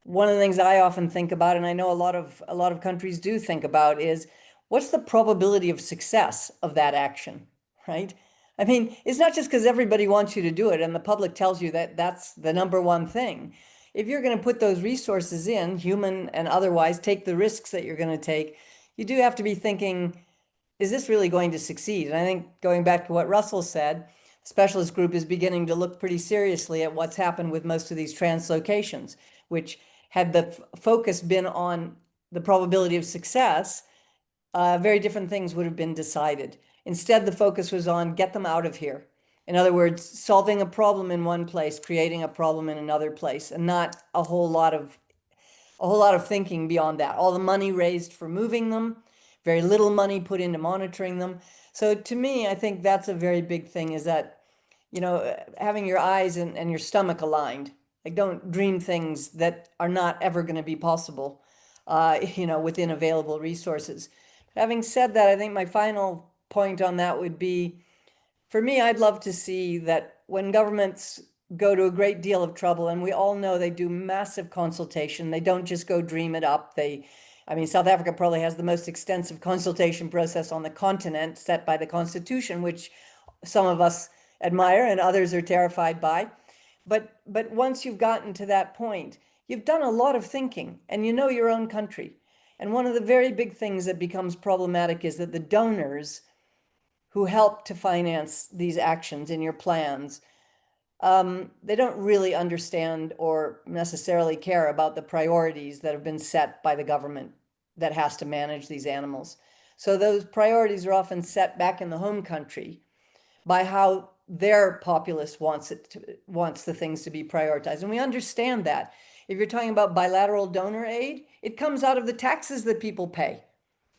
one of the things I often think about, and I know a lot of countries do think about, is what's the probability of success of that action, right? I mean, it's not just because everybody wants you to do it and the public tells you that that's the number one thing. If you're going to put those resources in, human and otherwise, take the risks that you're going to take, you do have to be thinking, is this really going to succeed? And I think going back to what Russell said, specialist group is beginning to look pretty seriously at what's happened with most of these translocations, which had the focus been on the probability of success, very different things would have been decided. Instead, the focus was on get them out of here. In other words, solving a problem in one place, creating a problem in another place, and not a whole lot of thinking beyond that. All the money raised for moving them, very little money put into monitoring them. So to me, I think that's a very big thing, is that, you know, having your eyes and your stomach aligned. Like, don't dream things that are not ever going to be possible, you know, within available resources. Having said that, I think my final point on that would be, for me, I'd love to see that when governments go to a great deal of trouble, and we all know they do massive consultation, they don't just go dream it up. I mean, South Africa probably has the most extensive consultation process on the continent, set by the Constitution, which some of us admire and others are terrified by. But once you've gotten to that point, you've done a lot of thinking, and you know your own country. And one of the very big things that becomes problematic is that the donors who help to finance these actions in your plans, they don't really understand or necessarily care about the priorities that have been set by the government that has to manage these animals. So those priorities are often set back in the home country by how their populace wants the things to be prioritized. And we understand that. If you're talking about bilateral donor aid, it comes out of the taxes that people pay,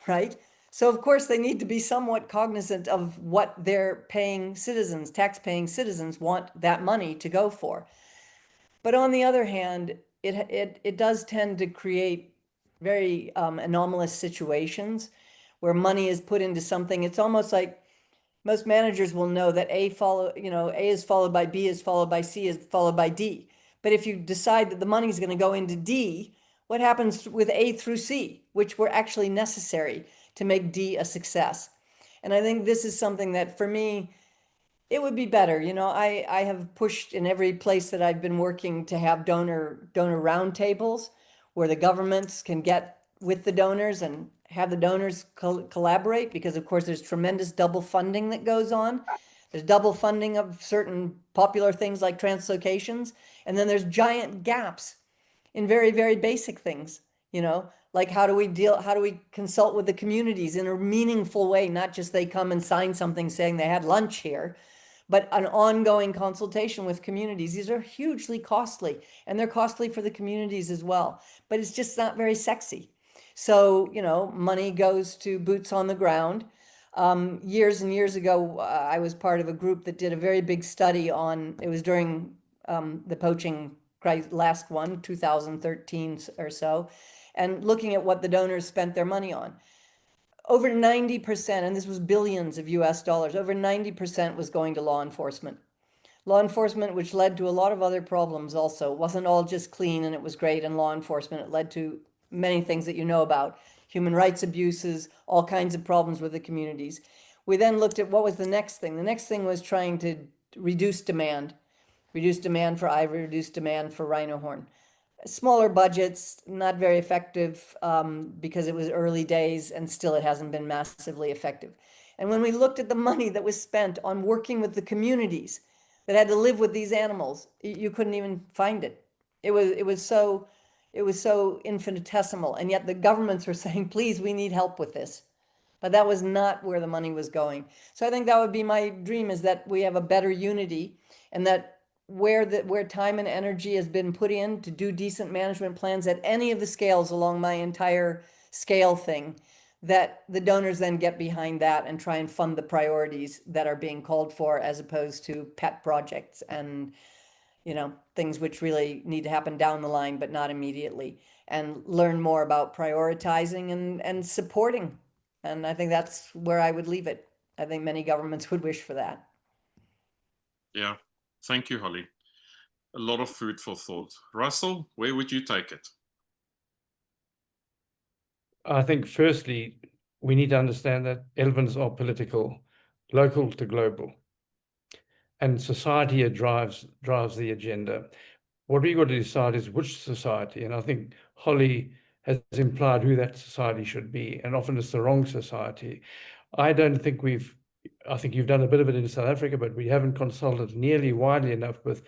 right? So of course they need to be somewhat cognizant of what their paying citizens, tax-paying citizens, want that money to go for. But on the other hand, it does tend to create very anomalous situations where money is put into something. It's almost like most managers will know that A is followed by B is followed by C is followed by D. But if you decide that the money is going to go into D, what happens with A through C, which were actually necessary to make D a success? And I think this is something that, for me, it would be better. You know, I have pushed in every place that I've been working to have donor roundtables where the governments can get with the donors and have the donors collaborate, because of course there's tremendous double funding that goes on. There's double funding of certain popular things like translocations, and then there's giant gaps in very, very basic things, you know, like how do we consult with the communities in a meaningful way, not just they come and sign something saying they had lunch here, but an ongoing consultation with communities. These are hugely costly, and they're costly for the communities as well, but it's just not very sexy. So, you know, money goes to boots on the ground. Years and years ago, I was part of a group that did a very big study on, it was during the poaching crisis, last one, 2013 or so, and looking at what the donors spent their money on. Over 90%, and this was billions of US dollars, over 90% was going to law enforcement. Law enforcement, which led to a lot of other problems also. It wasn't all just clean and it was great in law enforcement. It led to many things that you know about. Human rights abuses, all kinds of problems with the communities. We then looked at what was the next thing. The next thing was trying to reduce demand for ivory, reduce demand for rhino horn. Smaller budgets, not very effective because it was early days, and still it hasn't been massively effective. And when we looked at the money that was spent on working with the communities that had to live with these animals, you couldn't even find it. It was so infinitesimal, and yet the governments were saying, please, we need help with this. But that was not where the money was going. So I think that would be my dream, is that we have a better unity, and that where time and energy has been put in to do decent management plans at any of the scales along my entire scale thing, that the donors then get behind that and try and fund the priorities that are being called for, as opposed to pet projects and, you know, things which really need to happen down the line but not immediately, and learn more about prioritizing and supporting. And I think that's where I would leave it. I think many governments would wish for that. Yeah, thank you, Holly. A lot of food for thought. Russell, where would you take it? I think firstly, we need to understand that elephants are political, local to global, and society drives the agenda. What we've got to decide is which society, and I think Holly has implied who that society should be, and often it's the wrong society. I don't think we've I think you've done a bit of it in South Africa, but we haven't consulted nearly widely enough with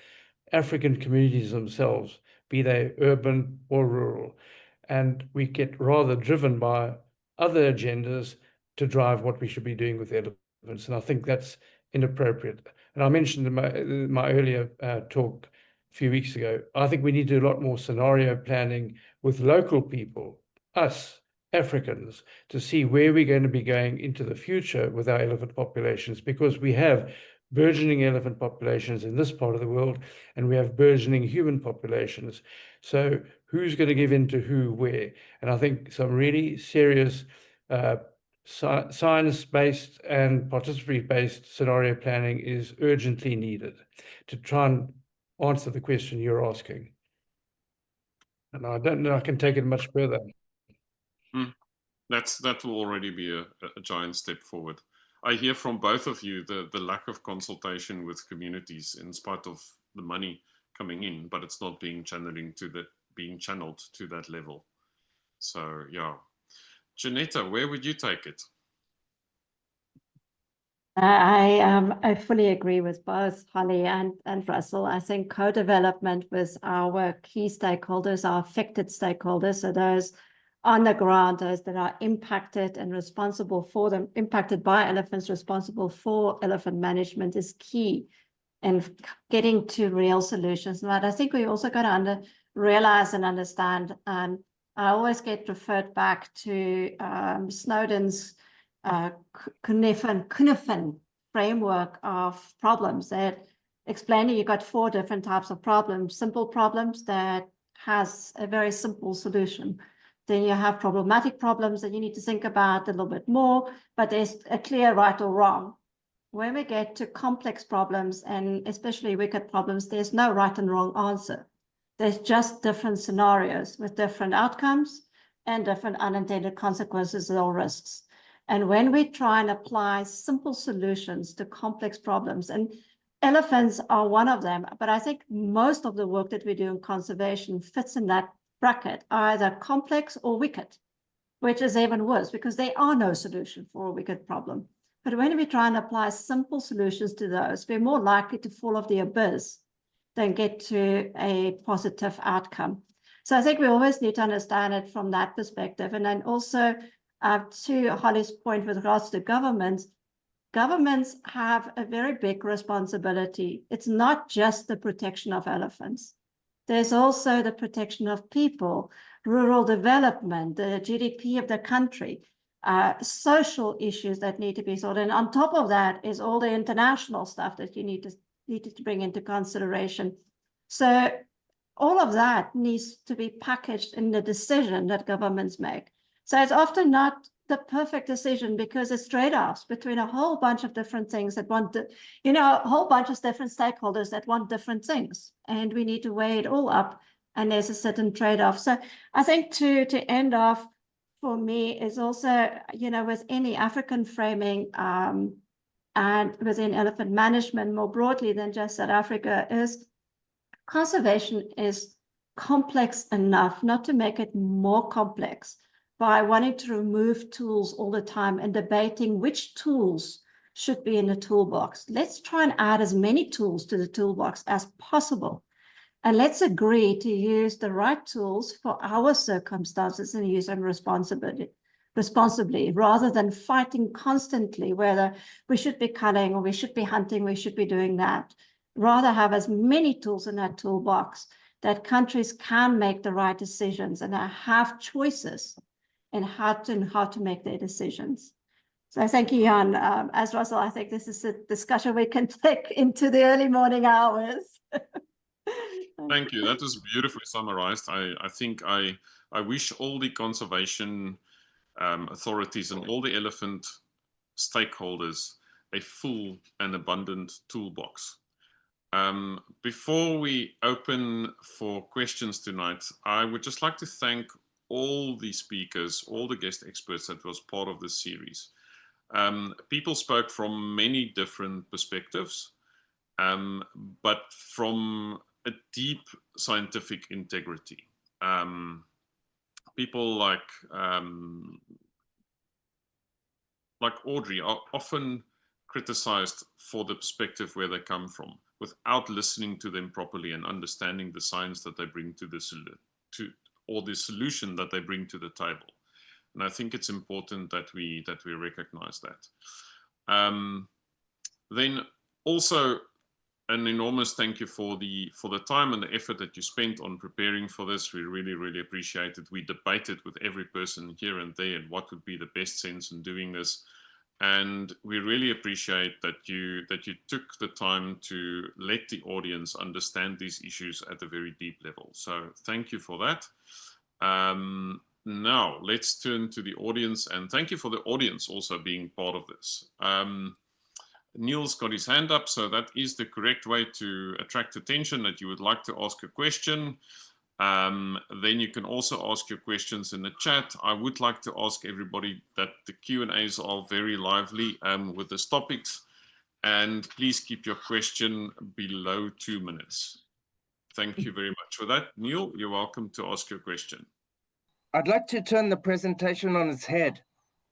African communities themselves, be they urban or rural. And we get rather driven by other agendas to drive what we should be doing with elephants. And I think that's inappropriate. And I mentioned in my earlier talk a few weeks ago, I think we need to do a lot more scenario planning with local people, us, Africans, to see where we're going to be going into the future with our elephant populations, because we have burgeoning elephant populations in this part of the world, and we have burgeoning human populations. So who's going to give in to who, where? And I think some really serious science-based and participatory-based scenario planning is urgently needed to try and answer the question you're asking. And I don't know I can take it much further. That will already be a giant step forward. I hear from both of you the lack of consultation with communities in spite of the money coming in, but it's not being channeled to that level. So yeah. Janetta, where would you take it? I fully agree with both Holly and Russell. I think co-development with our key stakeholders, our affected stakeholders, so those on the ground, those that are impacted and responsible for them, impacted by elephants, responsible for elephant management, is key in getting to real solutions. But I think we also got to realize and understand, and I always get referred back to Snowden's Cynefin framework of problems that explaining you got 4 different types of problems: simple problems that has a very simple solution. Then you have problematic problems that you need to think about a little bit more, but there's a clear right or wrong. When we get to complex problems, and especially wicked problems, there's no right and wrong answer. There's just different scenarios with different outcomes and different unintended consequences or risks. And when we try and apply simple solutions to complex problems, and elephants are one of them, but I think most of the work that we do in conservation fits in that bracket, either complex or wicked, which is even worse because there are no solution for a wicked problem. But when we try and apply simple solutions to those, we're more likely to fall off the abyss than get to a positive outcome. So I think we always need to understand it from that perspective. And then also, to Holly's point with regards to governments have a very big responsibility. It's not just the protection of elephants. There's also the protection of people, rural development, the GDP of the country, social issues that need to be sorted. And on top of that is all the international stuff that you need to bring into consideration. So all of that needs to be packaged in the decision that governments make. So it's often not the perfect decision because it's trade-offs between a whole bunch of different things that a whole bunch of different stakeholders that want different things. And we need to weigh it all up, and there's a certain trade-off. So I think to end off for me is also, with any African framing and within elephant management more broadly than just South Africa, is conservation is complex enough not to make it more complex by wanting to remove tools all the time and debating which tools should be in the toolbox. Let's try and add as many tools to the toolbox as possible. And let's agree to use the right tools for our circumstances and use them responsibly, rather than fighting constantly whether we should be cutting or we should be hunting, we should be doing that. Rather have as many tools in that toolbox that countries can make the right decisions and have choices in how to make their decisions. So thank you, Jan. As Russell, I think this is a discussion we can take into the early morning hours. Thank you. That was beautifully summarized. I think I wish all the conservation authorities and all the elephant stakeholders a full and abundant toolbox. Before we open for questions tonight, I would just like to thank all the speakers, all the guest experts that was part of this series. People spoke from many different perspectives, but from a deep scientific integrity. People like Audrey are often criticized for the perspective where they come from, without listening to them properly and understanding the science that they bring to the solution that they bring to the table. And I think it's important that we recognize that. Then also an enormous thank you for the time and the effort that you spent on preparing for this. We really, really appreciate it. We debated with every person here and there and what would be the best sense in doing this. And we really appreciate that you took the time to let the audience understand these issues at a very deep level. So thank you for that. Now let's turn to the audience, and thank you for the audience also being part of this. Neil's got his hand up, so that is the correct way to attract attention, that you would like to ask a question. Then you can also ask your questions in the chat. I would like to ask everybody that the Q&As are very lively with this topics, and please keep your question below 2 minutes. Thank you very much for that. Neil, you're welcome to ask your question. I'd like to turn the presentation on its head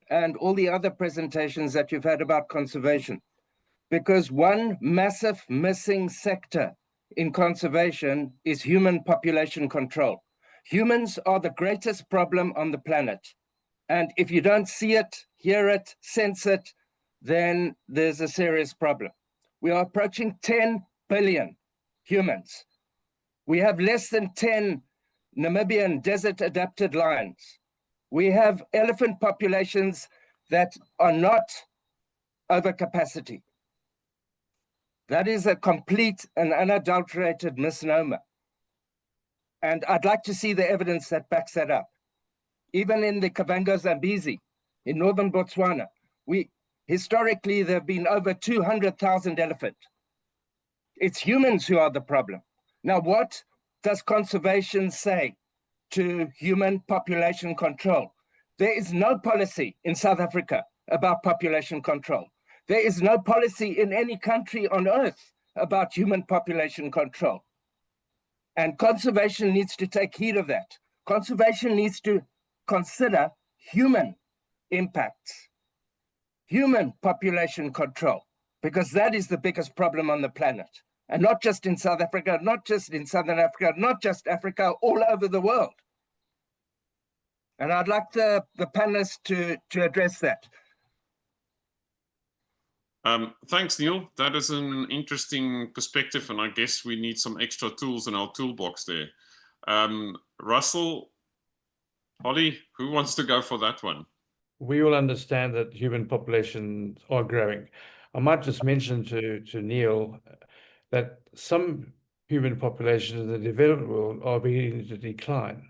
and all the other presentations that you've had about conservation, because one massive missing sector in conservation is human population control. Humans are the greatest problem on the planet. And if you don't see it, hear it, sense it, then there's a serious problem. We are approaching 10 billion humans. We have less than 10 Namibian desert-adapted lions. We have elephant populations that are not over capacity. That is a complete and unadulterated misnomer. And I'd like to see the evidence that backs that up. Even in the Kavango Zambezi, in northern Botswana, historically, there have been over 200,000 elephants. It's humans who are the problem. Now, what does conservation say to human population control? There is no policy in South Africa about population control. There is no policy in any country on earth about human population control. And conservation needs to take heed of that. Conservation needs to consider human impacts, human population control, because that is the biggest problem on the planet. And not just in South Africa, not just in Southern Africa, not just Africa, all over the world. And I'd like the panelists to address that. Thanks, Neil. That is an interesting perspective, and I guess we need some extra tools in our toolbox there. Russell, Holly, who wants to go for that one? We all understand that human populations are growing. I might just mention to Neil that some human populations in the developed world are beginning to decline.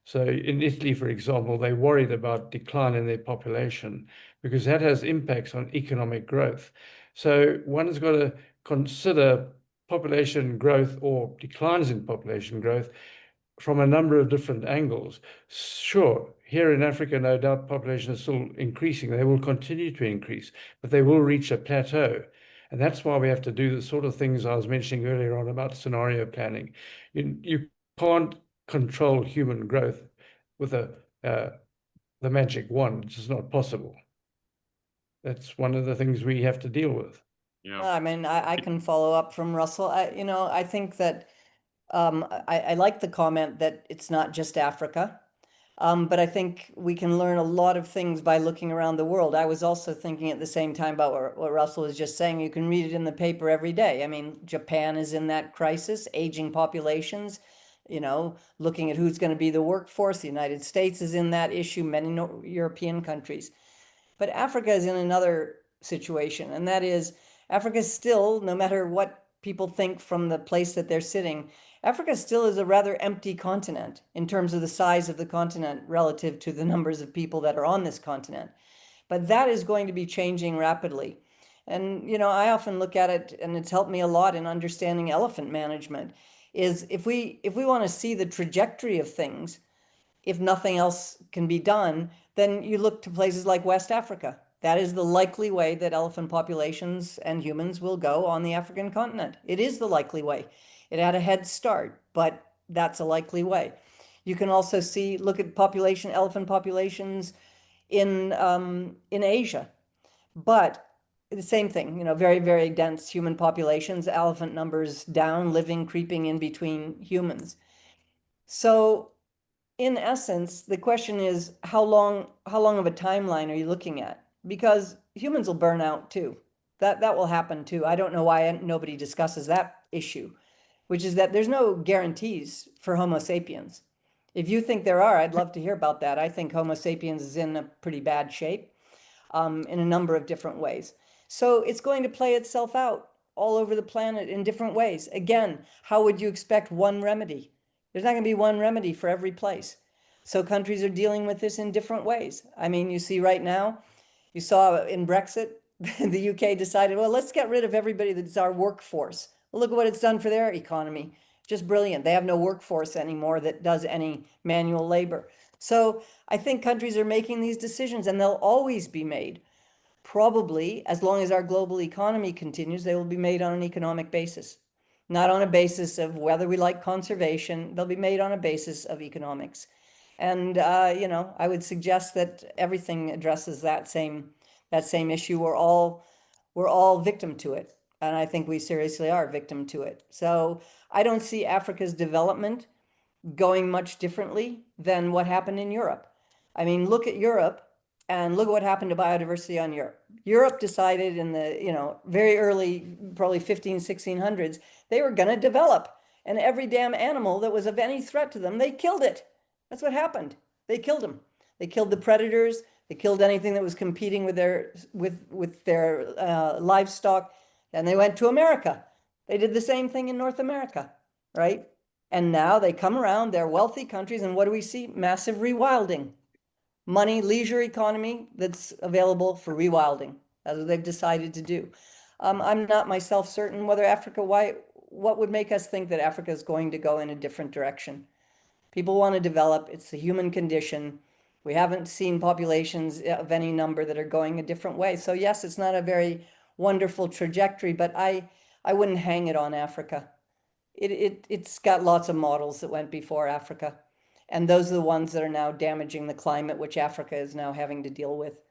So in Italy, for example, they're worried about decline in their population because that has impacts on economic growth. So one has got to consider population growth or declines in population growth from a number of different angles. Sure, here in Africa, no doubt population is still increasing. They will continue to increase, but they will reach a plateau. And that's why we have to do the sort of things I was mentioning earlier on about scenario planning. You can't control human growth with the magic wand. It's just not possible. That's one of the things we have to deal with. Yeah. I mean, I can follow up from Russell. I think that I like the comment that it's not just Africa. But I think we can learn a lot of things by looking around the world. I was also thinking at the same time about what Russell was just saying. You can read it in the paper every day. I mean, Japan is in that crisis, aging populations, looking at who's going to be the workforce. The United States is in that issue, many European countries. But Africa is in another situation, and that is Africa still, no matter what people think from the place that they're sitting, Africa still is a rather empty continent in terms of the size of the continent relative to the numbers of people that are on this continent. But that is going to be changing rapidly. And, I often look at it, and it's helped me a lot in understanding elephant management, is if we want to see the trajectory of things, if nothing else can be done, then you look to places like West Africa. That is the likely way that elephant populations and humans will go on the African continent. It is the likely way. It had a head start, but that's a likely way. You can also look at elephant populations in Asia. But the same thing, very, very dense human populations, elephant numbers down, creeping in between humans. So in essence, the question is, how long of a timeline are you looking at? Because humans will burn out too. That will happen too. I don't know why nobody discusses that issue, which is that there's no guarantees for Homo sapiens. If you think there are, I'd love to hear about that. I think Homo sapiens is in a pretty bad shape in a number of different ways. So it's going to play itself out all over the planet in different ways. Again, how would you expect one remedy? There's not going to be one remedy for every place. So countries are dealing with this in different ways. I mean, you see right now, you saw in Brexit, the UK decided, well, let's get rid of everybody that's our workforce. Well, look at what it's done for their economy. Just brilliant. They have no workforce anymore that does any manual labor. So I think countries are making these decisions, and they'll always be made. Probably, as long as our global economy continues, they will be made on an economic basis, not on a basis of whether we like conservation. They'll be made on a basis of economics. And, I would suggest that everything addresses that same issue. We're all victim to it. And I think we seriously are victim to it. So I don't see Africa's development going much differently than what happened in Europe. I mean, look at Europe and look at what happened to biodiversity on Europe. Europe decided in the, very early, probably 1600s, they were going to develop. And every damn animal that was of any threat to them, they killed it. That's what happened. They killed them. They killed the predators. They killed anything that was competing with their livestock. And they went to America. They did the same thing in North America, right? And now they come around, they're wealthy countries, and what do we see? Massive rewilding. Money, leisure economy that's available for rewilding. That's what they've decided to do. I'm not myself certain whether what would make us think that Africa is going to go in a different direction. People want to develop, it's the human condition. We haven't seen populations of any number that are going a different way. So yes, it's not a very wonderful trajectory, but I wouldn't hang it on Africa. It's got lots of models that went before Africa. And those are the ones that are now damaging the climate, which Africa is now having to deal with.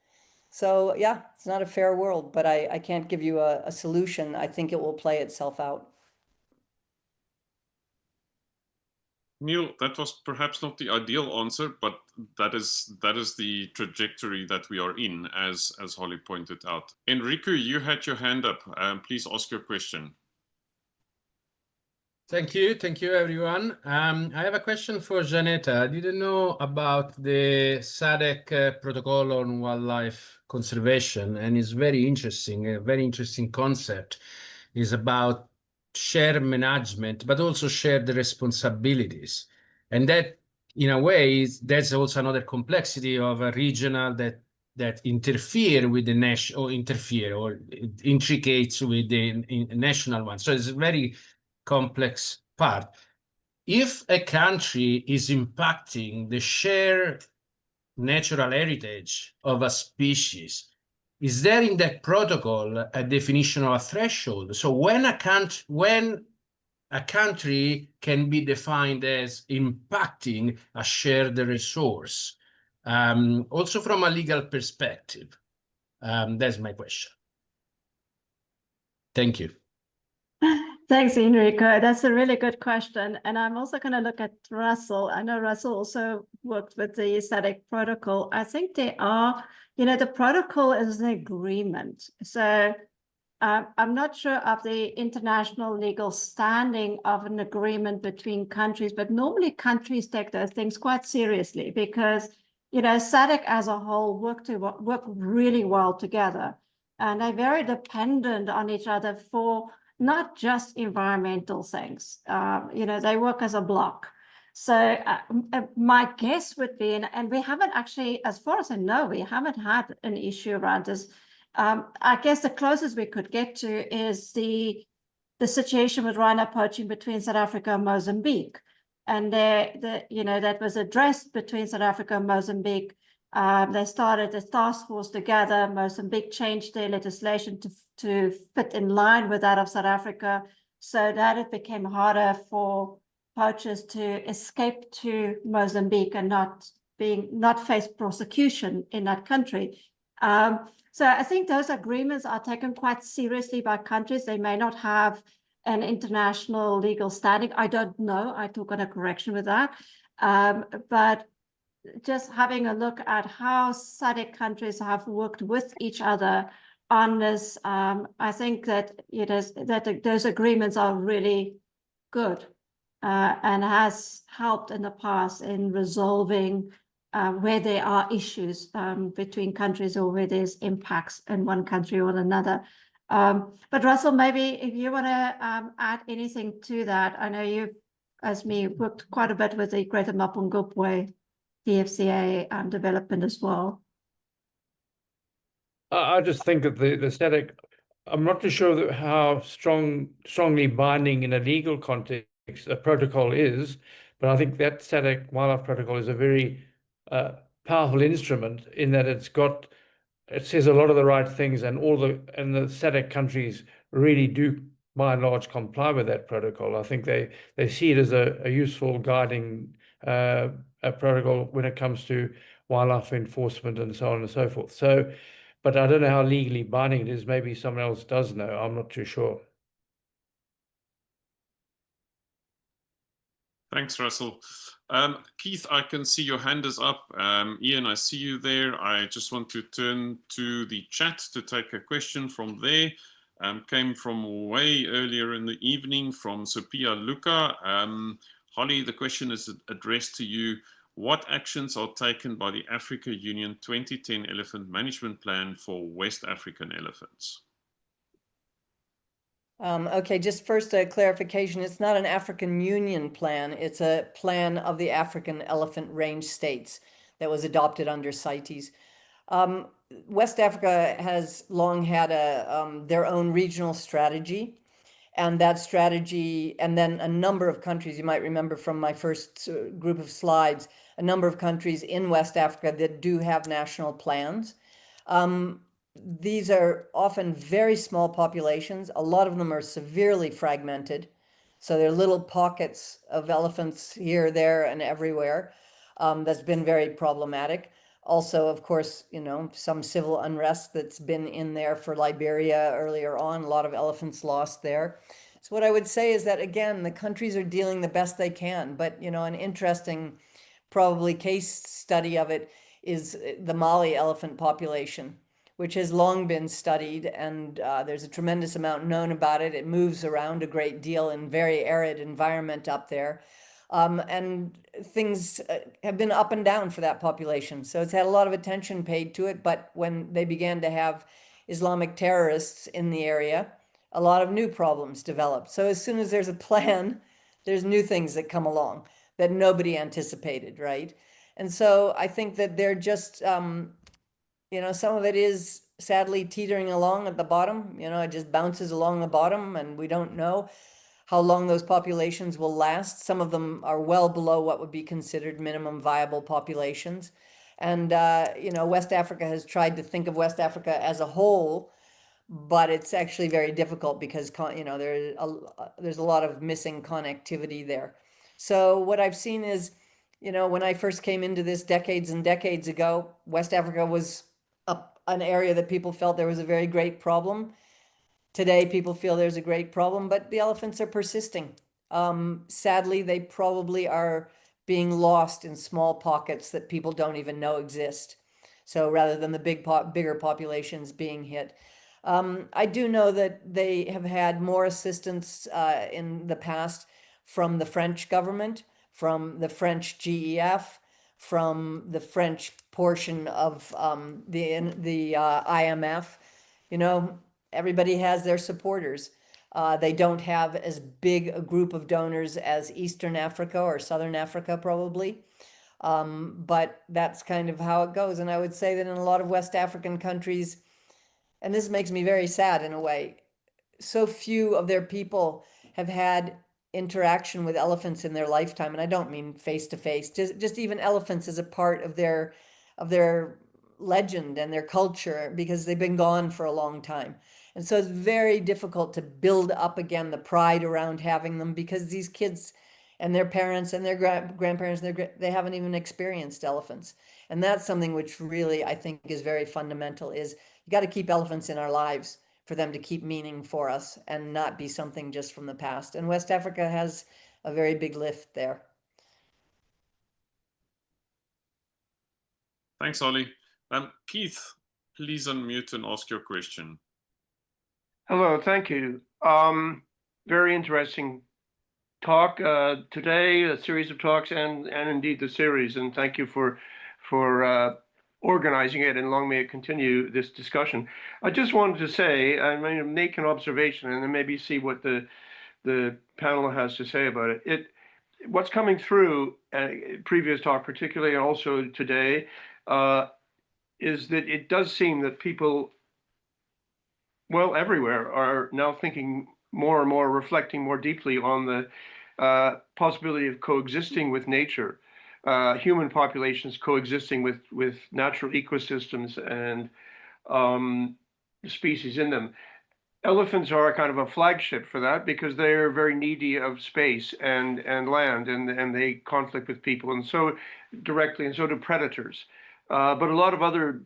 So yeah, it's not a fair world, but I can't give you a solution. I think it will play itself out. Neil, that was perhaps not the ideal answer, but that is the trajectory that we are in, as Holly pointed out. Enrico, you had your hand up. Please ask your question. Thank you everyone. I have a question for Janetta. I didn't know about the SADC protocol on wildlife conservation, and it's very interesting, a very interesting concept. It's about shared management, but also shared responsibilities. And that, in a way, that's also another complexity of a regional that interfere with the national, or intricates with the national one. So it's a very complex part. If a country is impacting the shared natural heritage of a species, is there in that protocol a definition of a threshold? So when a country can be defined as impacting a shared resource, also from a legal perspective? That's my question. Thank you. Thanks, Enrico. That's a really good question. And I'm also going to look at Russell. I know Russell also worked with the SADC protocol. I think they are, the protocol is an agreement. So I'm not sure of the international legal standing of an agreement between countries, but normally countries take those things quite seriously because, SADC as a whole work really well together. And they're very dependent on each other for not just environmental things. They work as a block. So my guess would be, and we haven't actually, as far as I know, we haven't had an issue around this. I guess the closest we could get to is the situation with rhino poaching between South Africa and Mozambique. And that was addressed between South Africa and Mozambique. They started a task force together. Mozambique changed their legislation to fit in line with that of South Africa, so that it became harder for poachers to escape to Mozambique and not face prosecution in that country. So I think those agreements are taken quite seriously by countries. They may not have an international legal standing. I don't know. I took on a correction with that. But just having a look at how SADC countries have worked with each other on this, I think that those agreements are really good and has helped in the past in resolving where there are issues between countries or where there's impacts in one country or another. But Russell, maybe if you want to add anything to that, I know you've, as me, worked quite a bit with the Greater Mapungubwe DFCA development as well. I just think that the SADC, I'm not too sure that how strongly binding in a legal context a protocol is, but I think that SADC wildlife protocol is a very powerful instrument in that it says a lot of the right things, and the SADC countries really do by and large comply with that protocol. I think they see it as a useful guiding a protocol when it comes to wildlife enforcement and so on and so forth. So, but I don't know how legally binding it is. Maybe someone else does know. I'm not too sure. Thanks, Russell. Keith, I can see your hand is up. Ian, I see you there. I just want to turn to the chat to take a question from there. Came from way earlier in the evening from Sophia Luca. Holly, the question is addressed to you. What actions are taken by the Africa Union 2010 Elephant Management Plan for West African elephants? Okay, just first a clarification. It's not an African Union plan. It's a plan of the African elephant range states that was adopted under CITES. West Africa has long had their own regional strategy. And that strategy, and then a number of countries, you might remember from my first group of slides, a number of countries in West Africa that do have national plans. These are often very small populations. A lot of them are severely fragmented. So they're little pockets of elephants here, there, and everywhere. That's been very problematic. Also, of course, some civil unrest that's been in there for Liberia earlier on, a lot of elephants lost there. So what I would say is that, again, the countries are dealing the best they can, but, an interesting probably case study of it is the Mali elephant population, which has long been studied, and there's a tremendous amount known about it. It moves around a great deal in very arid environment up there. And things have been up and down for that population. So it's had a lot of attention paid to it. But when they began to have Islamic terrorists in the area, a lot of new problems developed. So as soon as there's a plan, there's new things that come along that nobody anticipated, right? And so I think that they're just, some of it is sadly teetering along at the bottom. It just bounces along the bottom, and we don't know how long those populations will last. Some of them are well below what would be considered minimum viable populations. And, West Africa has tried to think of West Africa as a whole, but it's actually very difficult because, there's a lot of missing connectivity there. So what I've seen is, when I first came into this decades and decades ago, West Africa was an area that people felt there was a very great problem. Today, people feel there's a great problem, but the elephants are persisting. Sadly, they probably are being lost in small pockets that people don't even know exist. So rather than the bigger populations being hit. I do know that they have had more assistance in the past from the French government, from the French GEF, from the French portion of the IMF. Everybody has their supporters. They don't have as big a group of donors as Eastern Africa or Southern Africa, probably. But that's kind of how it goes. And I would say that in a lot of West African countries, and this makes me very sad in a way, so few of their people have had interaction with elephants in their lifetime. And I don't mean face to face, just even elephants as a part of their legend and their culture, because they've been gone for a long time. And so it's very difficult to build up again the pride around having them, because these kids, and their parents and their grandparents, they haven't even experienced elephants. And that's something which really I think is very fundamental, is you got to keep elephants in our lives for them to keep meaning for us and not be something just from the past. And West Africa has a very big lift there. Thanks, Ollie. Keith, please unmute and ask your question. Hello, thank you. Very interesting talk today, a series of talks, and indeed the series. And thank you for organizing it, and long may it continue this discussion. I just wanted to say, I'm going to make an observation, and then maybe see what the panel has to say about it. What's coming through previous talk, particularly, and also today, is that it does seem that people, well, everywhere, are now thinking more and more, reflecting more deeply on the possibility of coexisting with nature, human populations coexisting with natural ecosystems and species in them. Elephants are a kind of a flagship for that, because they're very needy of space and land, and they conflict with people, and so directly, and so do predators. But a lot of other,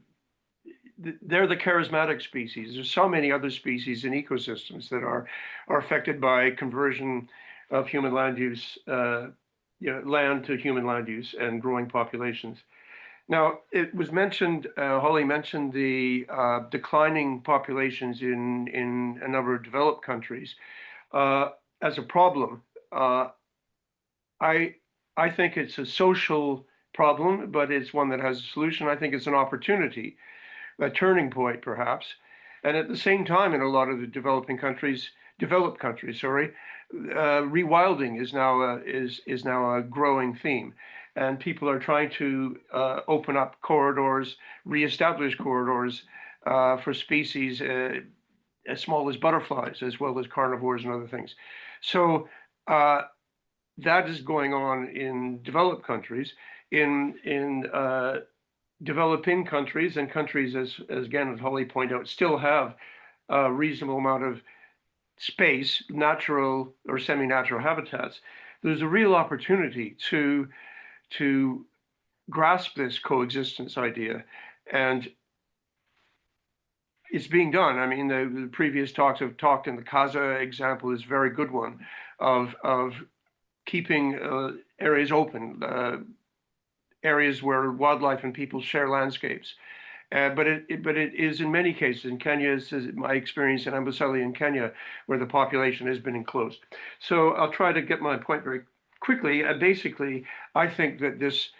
they're the charismatic species. There's so many other species in ecosystems that are affected by conversion of human land use, land to human land use, and growing populations. Now, it was mentioned, Holly mentioned the declining populations in a number of developed countries as a problem. I think it's a social problem, but it's one that has a solution. I think it's an opportunity, a turning point, perhaps. And at the same time, in a lot of the developed countries, rewilding is now a growing theme, and people are trying to open up corridors, reestablish corridors for species as small as butterflies, as well as carnivores and other things. So that is going on in developed countries. In developing countries, and countries, as again, as Holly pointed out, still have a reasonable amount of space, natural or semi-natural habitats. There's a real opportunity to grasp this coexistence idea, and it's being done. I mean, the previous talks have talked, and the Kaza example is a very good one of keeping areas open, areas where wildlife and people share landscapes. But it is in many cases, in Kenya, this is my experience in Amboseli in Kenya, where the population has been enclosed. So I'll try to get my point very quickly. Basically, I think that this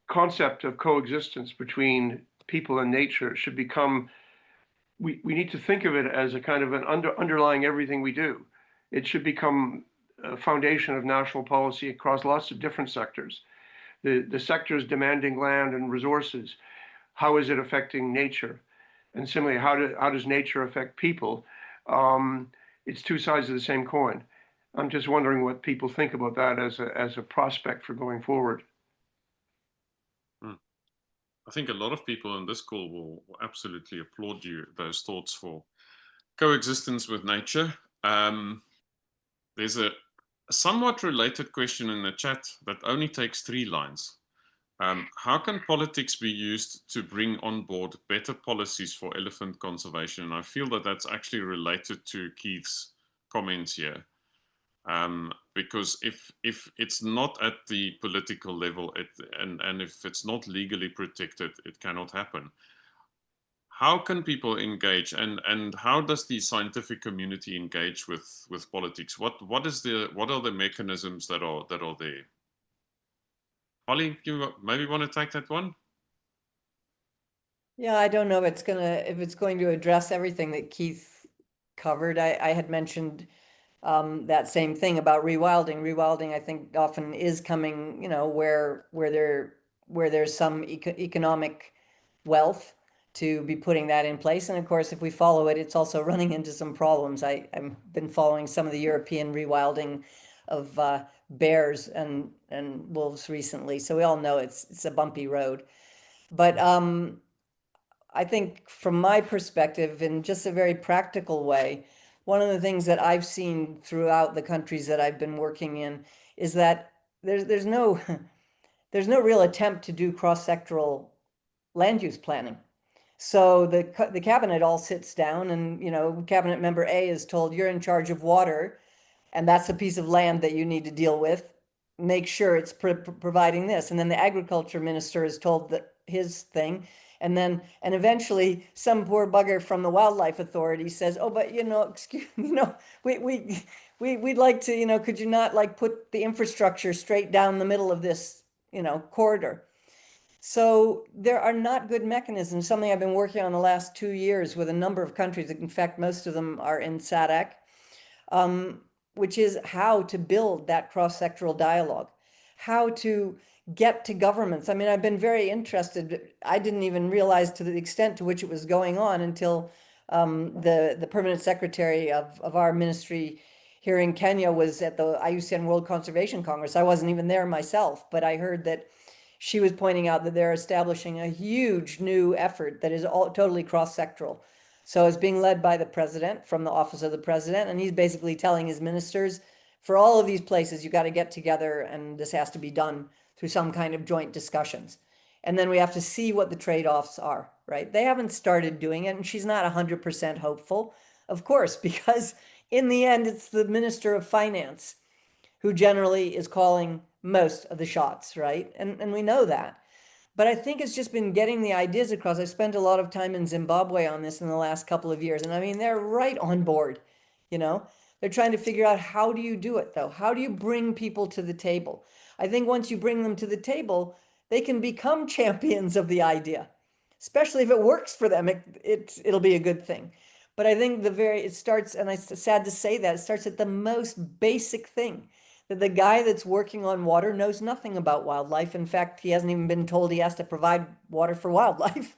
concept of coexistence between people and nature should become, we need to think of it as a kind of an underlying everything we do. It should become a foundation of national policy across lots of different sectors. The sectors demanding land and resources, how is it affecting nature? And similarly, how does nature affect people? It's two sides of the same coin. I'm just wondering what people think about that as a prospect for going forward. I think a lot of people in this call will absolutely applaud you, those thoughts for coexistence with nature. There's a somewhat related question in the chat that only takes 3 lines. How can politics be used to bring on board better policies for elephant conservation? And I feel that that's actually related to Keith's comments here. Because if it's not at the political level, and if it's not legally protected, it cannot happen. How can people engage, and how does the scientific community engage with politics? What are the mechanisms that are there? Holly, you maybe want to take that one? Yeah, I don't know if it's going to address everything that Keith covered. I had mentioned that same thing about rewilding. Rewilding, I think, often is coming, where there's some economic wealth to be putting that in place. And of course, if we follow it, it's also running into some problems. I've been following some of the European rewilding of bears and wolves recently, so we all know it's a bumpy road. But I think from my perspective, in just a very practical way, one of the things that I've seen throughout the countries that I've been working in is that there's no there's no real attempt to do cross-sectoral land use planning. So the cabinet all sits down, and cabinet member A is told, you're in charge of water, and that's a piece of land that you need to deal with. Make sure it's providing this. And then the agriculture minister is told that his thing. And eventually some poor bugger from the wildlife authority says, oh, but excuse we'd like to, could you not like put the infrastructure straight down the middle of this, corridor? So there are not good mechanisms, something I've been working on the last 2 years with a number of countries. In fact, most of them are in SADC, which is how to build that cross-sectoral dialogue, how to get to governments. I mean, I've been very interested. I didn't even realize to the extent to which it was going on until the permanent secretary of our ministry here in Kenya was at the IUCN World Conservation Congress. I wasn't even there myself, but I heard that she was pointing out that they're establishing a huge new effort that is all totally cross-sectoral. So it's being led by the president from the office of the president, and he's basically telling his ministers, for all of these places, you got to get together, and this has to be done through some kind of joint discussions. And then we have to see what the trade-offs are, right? They haven't started doing it, and she's not 100% hopeful, of course, because in the end, it's the Minister of Finance who generally is calling most of the shots, right? And we know that. But I think it's just been getting the ideas across. I spent a lot of time in Zimbabwe on this in the last couple of years. And I mean, they're right on board, They're trying to figure out, how do you do it, though? How do you bring people to the table? I think once you bring them to the table, they can become champions of the idea, especially if it works for them. It'll be a good thing. But I think it starts, and it's sad to say that, it starts at the most basic thing, that the guy that's working on water knows nothing about wildlife. In fact, he hasn't even been told he has to provide water for wildlife.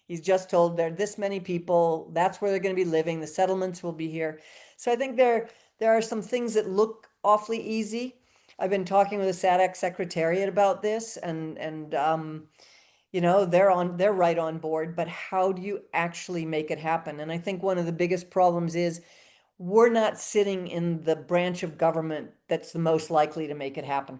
He's just told there are this many people, that's where they're going to be living, the settlements will be here. So I think there are some things that look awfully easy. I've been talking with the SADC Secretariat about this, and they're right on board, but how do you actually make it happen? And I think one of the biggest problems is we're not sitting in the branch of government that's the most likely to make it happen.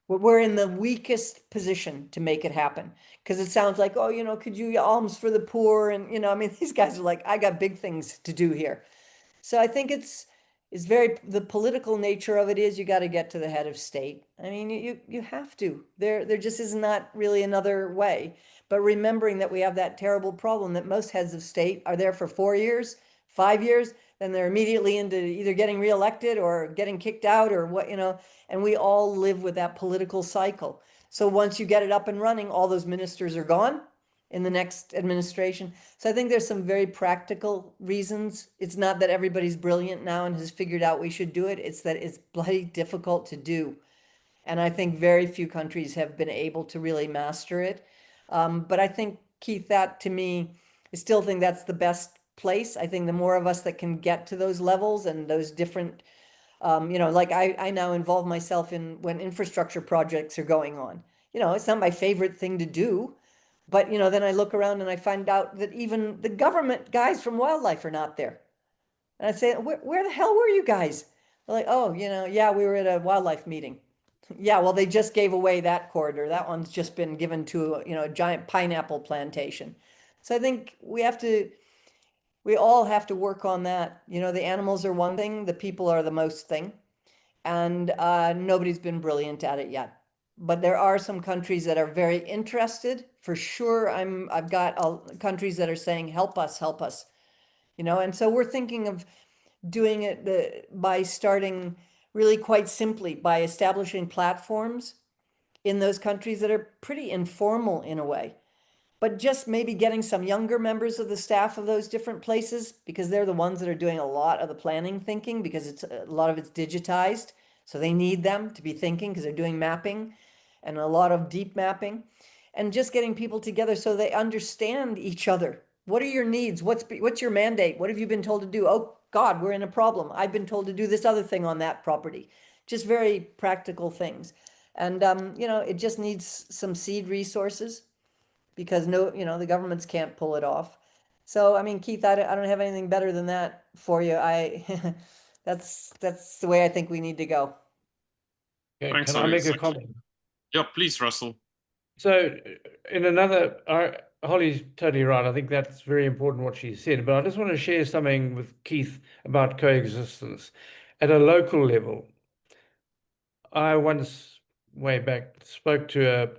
We're in the weakest position to make it happen, because it sounds like, oh, could you alms for the poor? And, I mean, these guys are like, I got big things to do here. So I think it's the political nature of it is you got to get to the head of state. I mean, you have to. There just is not really another way. But remembering that we have that terrible problem that most heads of state are there for 4 years, 5 years, then they're immediately into either getting reelected or getting kicked out or what, and we all live with that political cycle. So once you get it up and running, all those ministers are gone in the next administration. So I think there's some very practical reasons. It's not that everybody's brilliant now and has figured out we should do it. It's that it's bloody difficult to do. And I think very few countries have been able to really master it. But I think, Keith, that to me, I still think that's the best place. I think the more of us that can get to those levels and those different, like I now involve myself in when infrastructure projects are going on. It's not my favorite thing to do, but then I look around and I find out that even the government guys from wildlife are not there. And I say, where the hell were you guys? They're like, oh, yeah, we were at a wildlife meeting. Yeah, well, they just gave away that corridor. That one's just been given to a giant pineapple plantation. So I think we all have to work on that. The animals are one thing, the people are the most thing. And nobody's been brilliant at it yet. But there are some countries that are very interested. For sure, I've got countries that are saying, help us, and so we're thinking of doing it by starting really quite simply by establishing platforms in those countries that are pretty informal in a way, but just maybe getting some younger members of the staff of those different places, because they're the ones that are doing a lot of the planning thinking, because a lot of it's digitized. So they need them to be thinking because they're doing mapping and a lot of deep mapping, and just getting people together so they understand each other. What are your needs? What's your mandate? What have you been told to do? Oh God, we're in a problem. I've been told to do this other thing on that property. Just very practical things. And it just needs some seed resources, because the governments can't pull it off. So, I mean, Keith, I don't have anything better than that for you. That's the way I think we need to go. Okay, Thanks, can I Holly. make a So- comment? Yeah, please, Russell. So, in another, Holly's totally right. I think that's very important what she said. But I just want to share something with Keith about coexistence at a local level. I once, way back, spoke to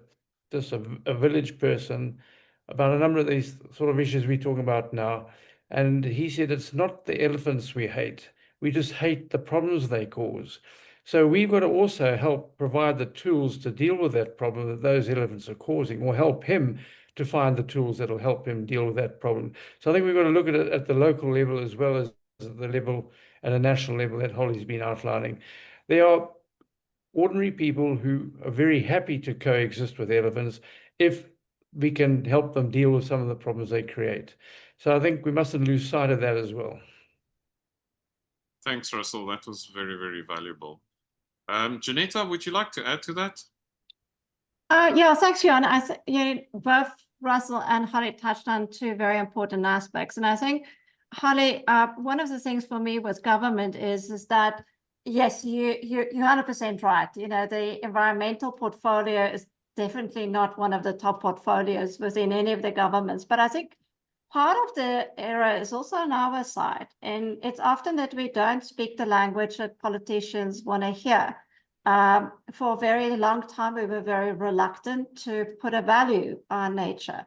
a village person about a number of these sort of issues we're talking about now. And he said, it's not the elephants we hate. We just hate the problems they cause. So we've got to also help provide the tools to deal with that problem that those elephants are causing, or help him to find the tools that will help him deal with that problem. So I think we've got to look at it at the local level as well as the level at a national level that Holly's been outlining. There are ordinary people who are very happy to coexist with elephants if we can help them deal with some of the problems they create. So I think we mustn't lose sight of that as well. Thanks, Russell. That was very, very valuable. Janetta, would you like to add to that? Yeah, thanks, Jan. Both Russell and Holly touched on two very important aspects. And I think, Holly, one of the things for me with government is that, yes, you're 100% right. You know, the environmental portfolio is definitely not one of the top portfolios within any of the governments. But I think part of the error is also on our side. And it's often that we don't speak the language that politicians want to hear. For a very long time, we were very reluctant to put a value on nature.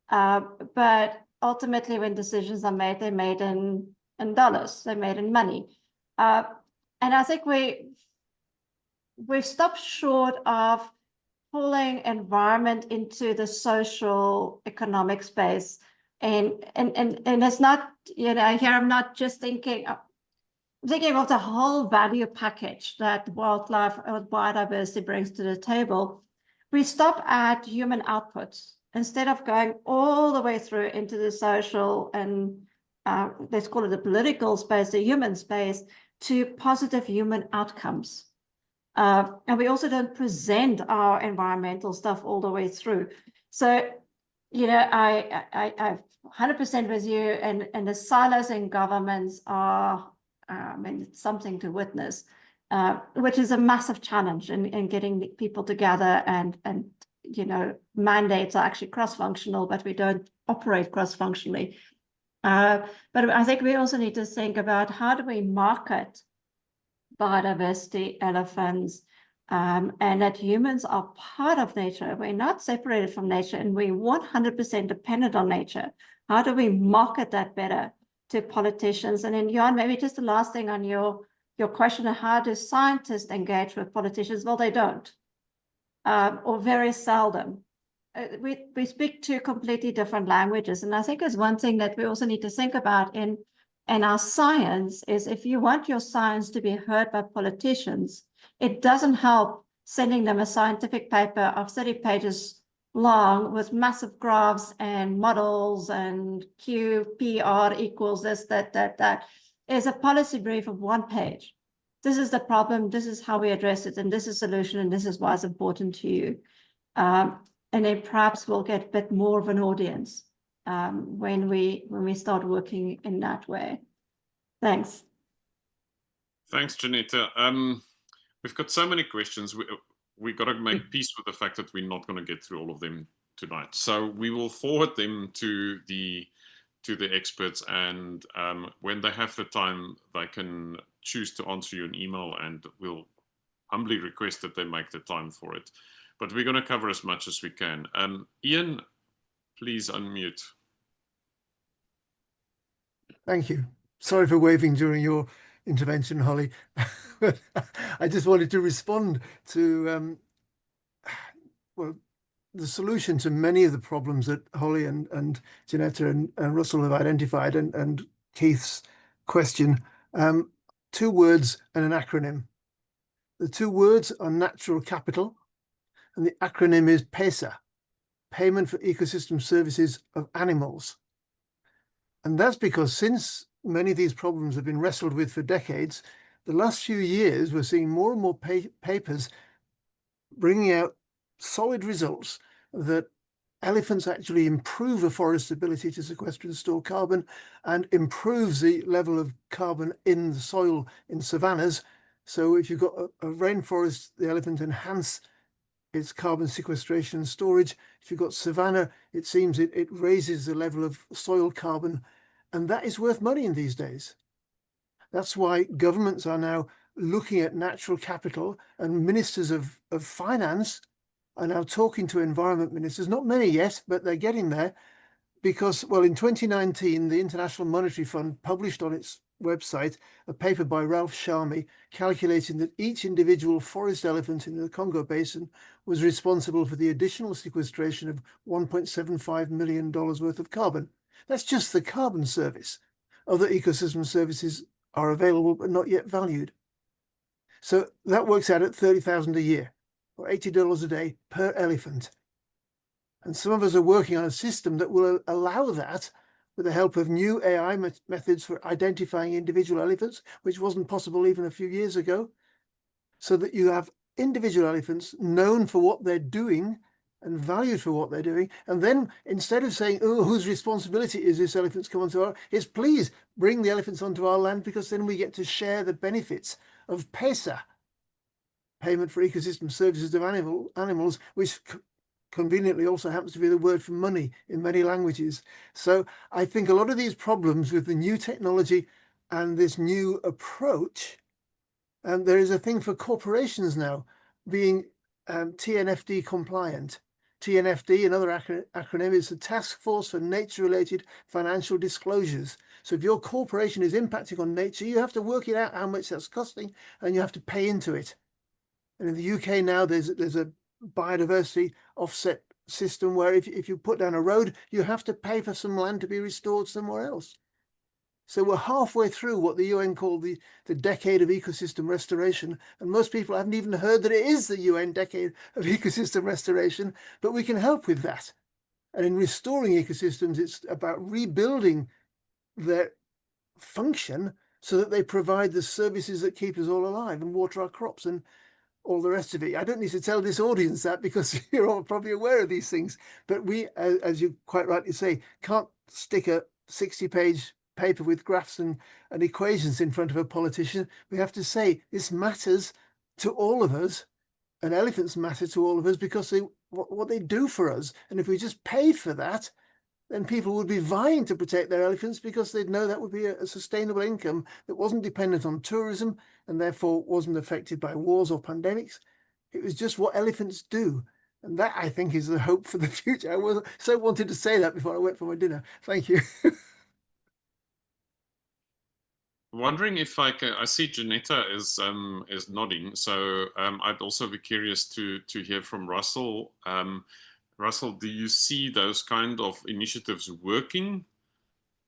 But ultimately, when decisions are made, they're made in dollars, they're made in money. And I think we've stopped short of pulling environment into the social economic space. And it's not, you know, here I'm not just thinking of the whole value package that wildlife or biodiversity brings to the table. We stop at human outputs instead of going all the way through into the social and let's call it the political space, the human space, to positive human outcomes. And we also don't present our environmental stuff all the way through. So, you know, I'm 100% with you, and the silos in governments are, I mean, it's something to witness, which is a massive challenge in getting people together, and you know, mandates are actually cross-functional, but we don't operate cross-functionally. But I think we also need to think about how do we market biodiversity, elephants, and that humans are part of nature. We're not separated from nature, and we're 100% dependent on nature. How do we market that better to politicians? And then, Jan, maybe just the last thing on your question of how do scientists engage with politicians? Well, they don't, or very seldom. We speak two completely different languages. And I think there's one thing that we also need to think about in our science is, if you want your science to be heard by politicians, it doesn't help sending them a scientific paper of 30 pages long with massive graphs and models and QPR equals this, that. Is a policy brief of 1 page. This is the problem, this is how we address it, and this is the solution, and this is why it's important to you. And then perhaps we'll get a bit more of an audience when we start working in that way. Thanks. Thanks, Janetta. We've got so many questions. We've got to make peace with the fact that we're not going to get through all of them tonight. So we will forward them to the experts, and when they have the time, they can choose to answer you an email, and we'll humbly request that they make the time for it. But we're going to cover as much as we can. Ian, please unmute. Thank you. Sorry for waving during your intervention, Holly. I just wanted to respond to well, the solution to many of the problems that Holly and Janetta and Russell have identified, and Keith's question. 2 words and an acronym. The 2 words are natural capital, and the acronym is PESA, Payment for Ecosystem Services of Animals. And that's because since many of these problems have been wrestled with for decades, the last few years we're seeing more and more papers bringing out solid results that elephants actually improve a forest's ability to sequester and store carbon and improves the level of carbon in the soil in savannas. So if you've got a rainforest, the elephant enhance its carbon sequestration and storage. If you've got savanna, it seems it raises the level of soil carbon, and that is worth money in these days. That's why governments are now looking at natural capital, and ministers of finance are now talking to environment ministers, not many yet, but they're getting there, because, well, in 2019, the International Monetary Fund published on its website a paper by Ralph Sharmy calculating that each individual forest elephant in the Congo Basin was responsible for the additional sequestration of $1.75 million worth of carbon. That's just the carbon service. Other ecosystem services are available but not yet valued. So that works out at $30,000 a year, or $80 a day per elephant. And some of us are working on a system that will allow that with the help of new AI methods for identifying individual elephants, which wasn't possible even a few years ago, so that you have individual elephants known for what they're doing and valued for what they're doing. And then instead of saying, oh, whose responsibility is this elephants come onto our, it's please bring the elephants onto our land, because then we get to share the benefits of PESA, payment for ecosystem services of animals, which conveniently also happens to be the word for money in many languages. So I think a lot of these problems with the new technology and this new approach, and there is a thing for corporations now being TNFD compliant. TNFD, another acronym, is the Task Force for Nature-Related Financial Disclosures. So if your corporation is impacting on nature, you have to work it out how much that's costing, and you have to pay into it. And in the UK now, there's a biodiversity offset system where if you put down a road, you have to pay for some land to be restored somewhere else. So we're halfway through what the UN called the decade of ecosystem restoration, and most people haven't even heard that it is the UN decade of ecosystem restoration, but we can help with that. And in restoring ecosystems, it's about rebuilding their function so that they provide the services that keep us all alive and water our crops and all the rest of it. I don't need to tell this audience that, because you're all probably aware of these things. But we, as you quite rightly say, can't stick a 60-page paper with graphs and equations in front of a politician. We have to say this matters to all of us, and elephants matter to all of us because what they do for us. And if we just paid for that, then people would be vying to protect their elephants, because they'd know that would be a sustainable income that wasn't dependent on tourism and therefore wasn't affected by wars or pandemics. It was just what elephants do. And that, I think, is the hope for the future. I was so wanted to say that before I went for my dinner. Thank you. Wondering if I see Janetta is nodding, so I'd also be curious to hear from Russell. Russell, do you see those kind of initiatives working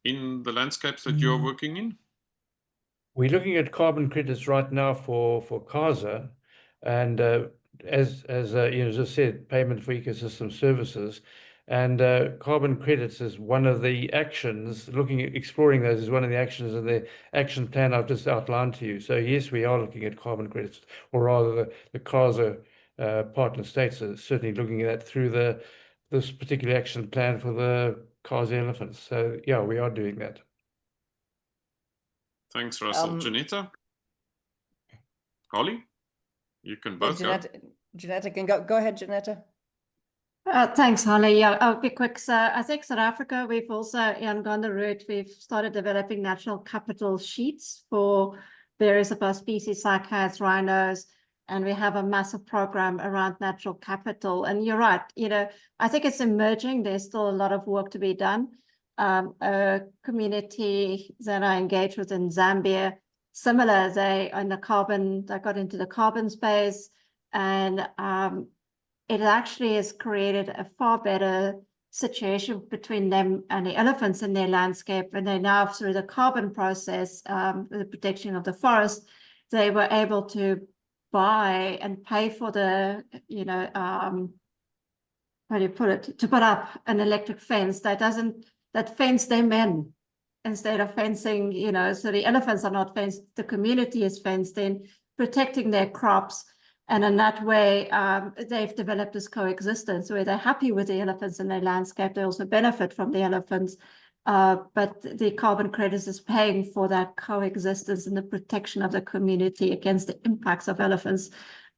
in the landscapes that you're working in? We're looking at carbon credits right now for CASA, and as Ian just said, payment for ecosystem services, and carbon credits is one of the actions. Exploring those is one of the actions in the action plan I've just outlined to you. So yes, we are looking at carbon credits, or rather the CASA partner states are certainly looking at that through this particular action plan for the CASA elephants. So yeah, we are doing that. Thanks, Russell. Janetta? Holly? You can both go. Janetta can go. Go ahead, Janetta. Thanks, Holly. Yeah, I'll be quick. So I think South Africa, we've also gone the route. We've started developing natural capital sheets for various of our species, cycads, rhinos, and we have a massive program around natural capital. And you're right, I think it's emerging. There's still a lot of work to be done. A community that I engaged with in Zambia, similar, they got into the carbon space, and it actually has created a far better situation between them and the elephants in their landscape. And they now, through the carbon process, the protection of the forest, they were able to buy and pay for the, how do you put it, to put up an electric fence that fence them in instead of fencing, so the elephants are not fenced, the community is fenced in, protecting their crops. And in that way, they've developed this coexistence where they're happy with the elephants in their landscape. They also benefit from the elephants. But the carbon credits is paying for that coexistence and the protection of the community against the impacts of elephants.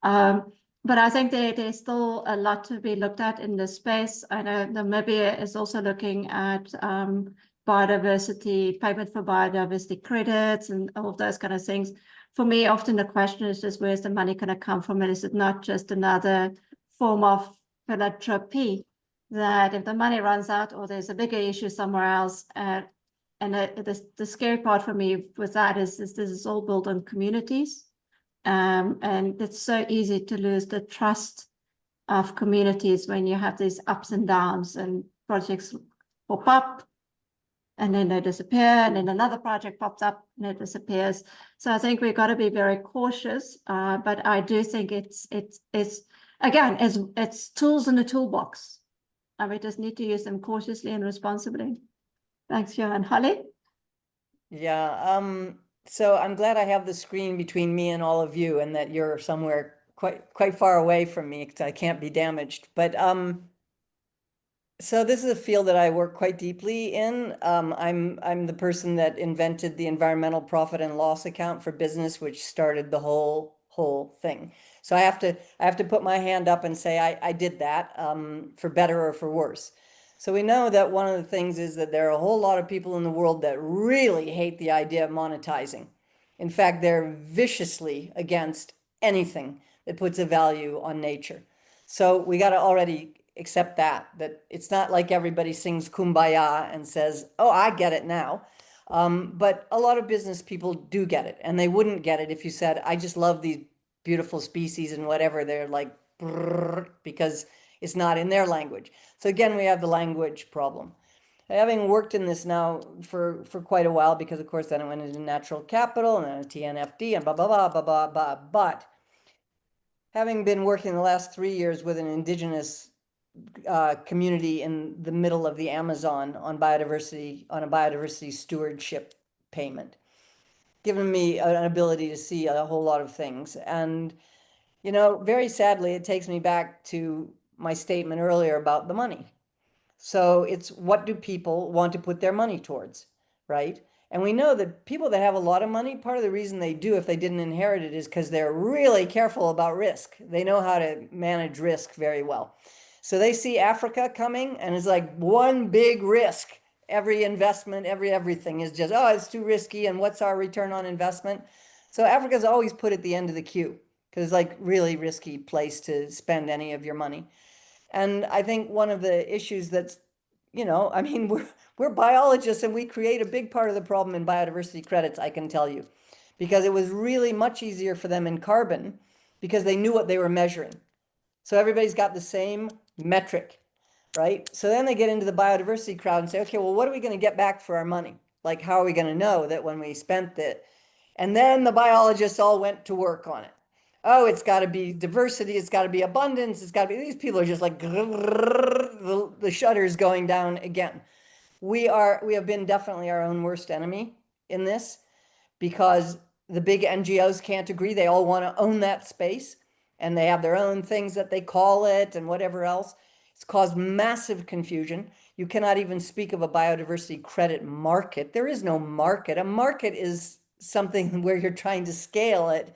But I think there's still a lot to be looked at in this space. I know Namibia is also looking at biodiversity, payment for biodiversity credits and all of those kind of things. For me, often the question is just where's the money going to come from? And is it not just another form of philanthropy that if the money runs out or there's a bigger issue somewhere else, and the scary part for me with that is this is all built on communities. And it's so easy to lose the trust of communities when you have these ups and downs and projects pop up and then they disappear, and then another project pops up and it disappears. So I think we've got to be very cautious, but I do think it's again, it's tools in the toolbox. And we just need to use them cautiously and responsibly. Thanks, Johan. Holly? Yeah, so I'm glad I have the screen between me and all of you and that you're somewhere quite far away from me because I can't be damaged. But so this is a field that I work quite deeply in. I'm the person that invented the environmental profit and loss account for business, which started the whole thing. So I have to put my hand up and say I did that for better or for worse. So we know that one of the things is that there are a whole lot of people in the world that really hate the idea of monetizing. In fact, they're viciously against anything that puts a value on nature. So we got to already accept that it's not like everybody sings Kumbaya and says, oh, I get it now. But a lot of business people do get it, and they wouldn't get it if you said, I just love these beautiful species and whatever. They're like, because it's not in their language. So again, we have the language problem. Having worked in this now for quite a while, because of course then I went into natural capital and then a TNFD and blah, blah, blah, blah, blah, blah. But having been working the last 3 years with an indigenous community in the middle of the Amazon on a biodiversity stewardship payment, given me an ability to see a whole lot of things. And, you know, very sadly, it takes me back to my statement earlier about the money. So it's what do people want to put their money towards, right? And we know that people that have a lot of money, part of the reason they do if they didn't inherit it is because they're really careful about risk. They know how to manage risk very well. So they see Africa coming and it's like one big risk. Every investment, everything is just, oh, it's too risky. And what's our return on investment? So Africa's always put at the end of the queue because it's like really risky place to spend any of your money. And I think one of the issues that's, you know, I mean, we're biologists and we create a big part of the problem in biodiversity credits, I can tell you, because it was really much easier for them in carbon because they knew what they were measuring. So everybody's got the same metric, right? So then they get into the biodiversity crowd and say, okay, well, what are we going to get back for our money? Like, how are we going to know that when we spent it? And then the biologists all went to work on it. Oh, it's got to be diversity. It's got to be abundance. It's got to be, these people are just like, the shutters going down again. We have been definitely our own worst enemy in this because the big NGOs can't agree. They all want to own that space and they have their own things that they call it and whatever else. It's caused massive confusion. You cannot even speak of a biodiversity credit market. There is no market. A market is something where you're trying to scale it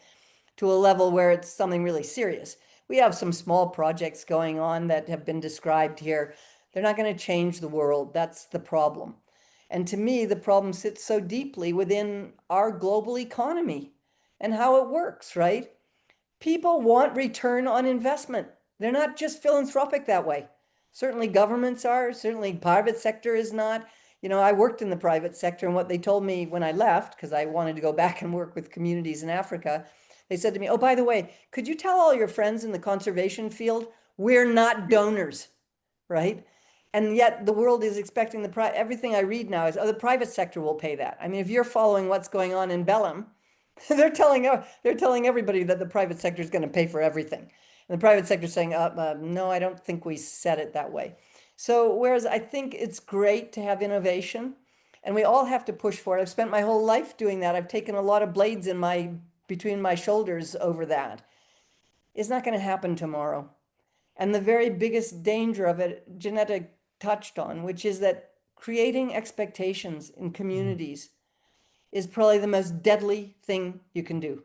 to a level where it's something really serious. We have some small projects going on that have been described here. They're not going to change the world. That's the problem. And to me, the problem sits so deeply within our global economy and how it works, right? People want return on investment. They're not just philanthropic that way. Certainly governments are, certainly private sector is not. You know, I worked in the private sector and what they told me when I left, because I wanted to go back and work with communities in Africa, they said to me, oh, by the way, could you tell all your friends in the conservation field, we're not donors, right? And yet the world is expecting everything I read now is, oh, the private sector will pay that. I mean, if you're following what's going on in Belém, they're telling everybody that the private sector is going to pay for everything. And the private sector is saying, no, I don't think we said it that way. So whereas I think it's great to have innovation and we all have to push for it. I've spent my whole life doing that. I've taken a lot of blades between my shoulders over that. is not going to happen tomorrow. And the very biggest danger of it, Janetta touched on, which is that creating expectations in communities is probably the most deadly thing you can do,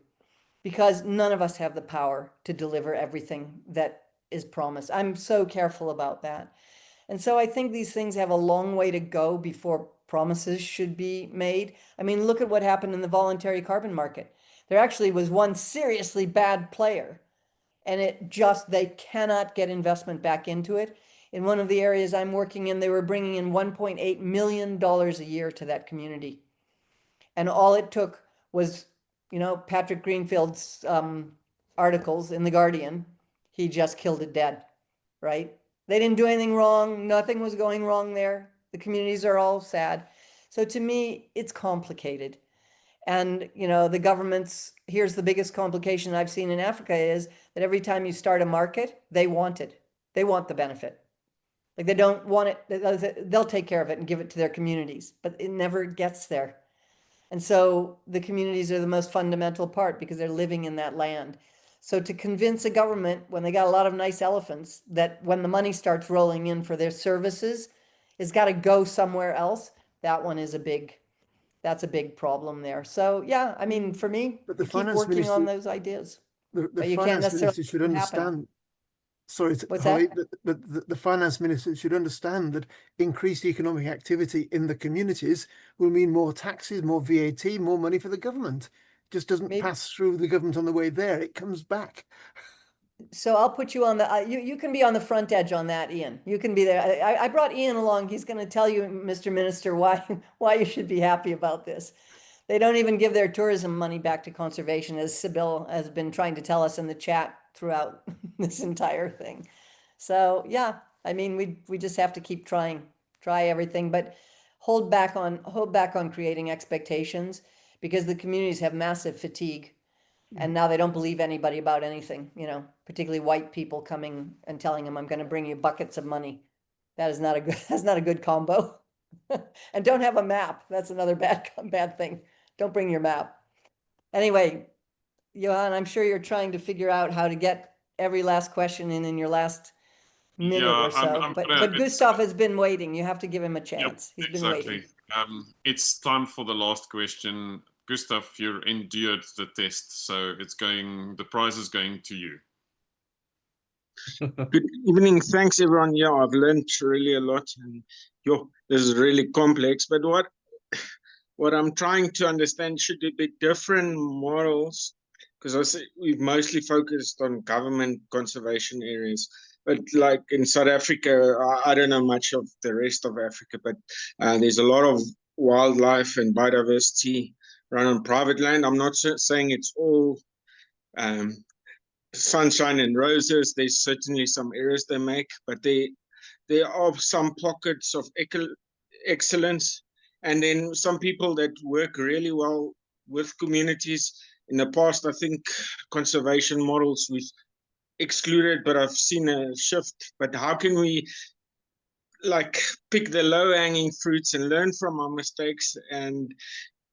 because none of us have the power to deliver everything that is promised. I'm so careful about that. And so I think these things have a long way to go before promises should be made. I mean, look at what happened in the voluntary carbon market. There actually was one seriously bad player, and they cannot get investment back into it. In one of the areas I'm working in, they were bringing in $1.8 million a year to that community. And all it took was, Patrick Greenfield's articles in The Guardian. He just killed it dead, right? They didn't do anything wrong. Nothing was going wrong there. The communities are all sad. So to me, it's complicated. And, the governments, here's the biggest complication I've seen in Africa is that every time you start a market, they want it. They want the benefit. Like, they don't want it. They'll take care of it and give it to their communities, but it never gets there. And so the communities are the most fundamental part because they're living in that land. So to convince a government, when they got a lot of nice elephants, that when the money starts rolling in for their services, it's got to go somewhere else, that's a big problem there. So yeah, I mean, for me, But the keep finance working on minister, those ideas. the But you can't finance necessarily minister should make it happen. understand. Sorry, What's Holly, that? but the finance minister should understand that increased economic activity in the communities will mean more taxes, more VAT, more money for the government. It just doesn't Maybe. pass through the government on the way there. It comes back. So I'll put you on the, you can be on the front edge on that, Ian. You can be there. I brought Ian along. He's going to tell you, Mr. Minister, why you should be happy about this. They don't even give their tourism money back to conservation, as Sybil has been trying to tell us in the chat throughout this entire thing. So yeah, I mean, we just have to keep try everything, but hold back on creating expectations, because the communities have massive fatigue. And now they don't believe anybody about anything, particularly white people coming and telling them, I'm going to bring you buckets of money. That's not a good combo. And don't have a map. That's another bad thing. Don't bring your map. Anyway, Johan, I'm sure you're trying to figure out how to get every last question in your last minute or so. But Gustav has been waiting. You have to give him a chance. He's been waiting. It's time for the last question. Gustav, you endured the test, so the prize is going to you. Good evening. Thanks, everyone. Yeah, I've learned really a lot, and this is really complex. But what I'm trying to understand, should there be different models? Because I say we've mostly focused on government conservation areas. But like in South Africa, I don't know much of the rest of Africa, but there's a lot of wildlife and biodiversity run on private land. I'm not saying it's all sunshine and roses. There's certainly some areas they make, but there are some pockets of excellence, and then some people that work really well with communities. In the past, I think conservation models we've excluded, but I've seen a shift. But how can we pick the low-hanging fruits and learn from our mistakes and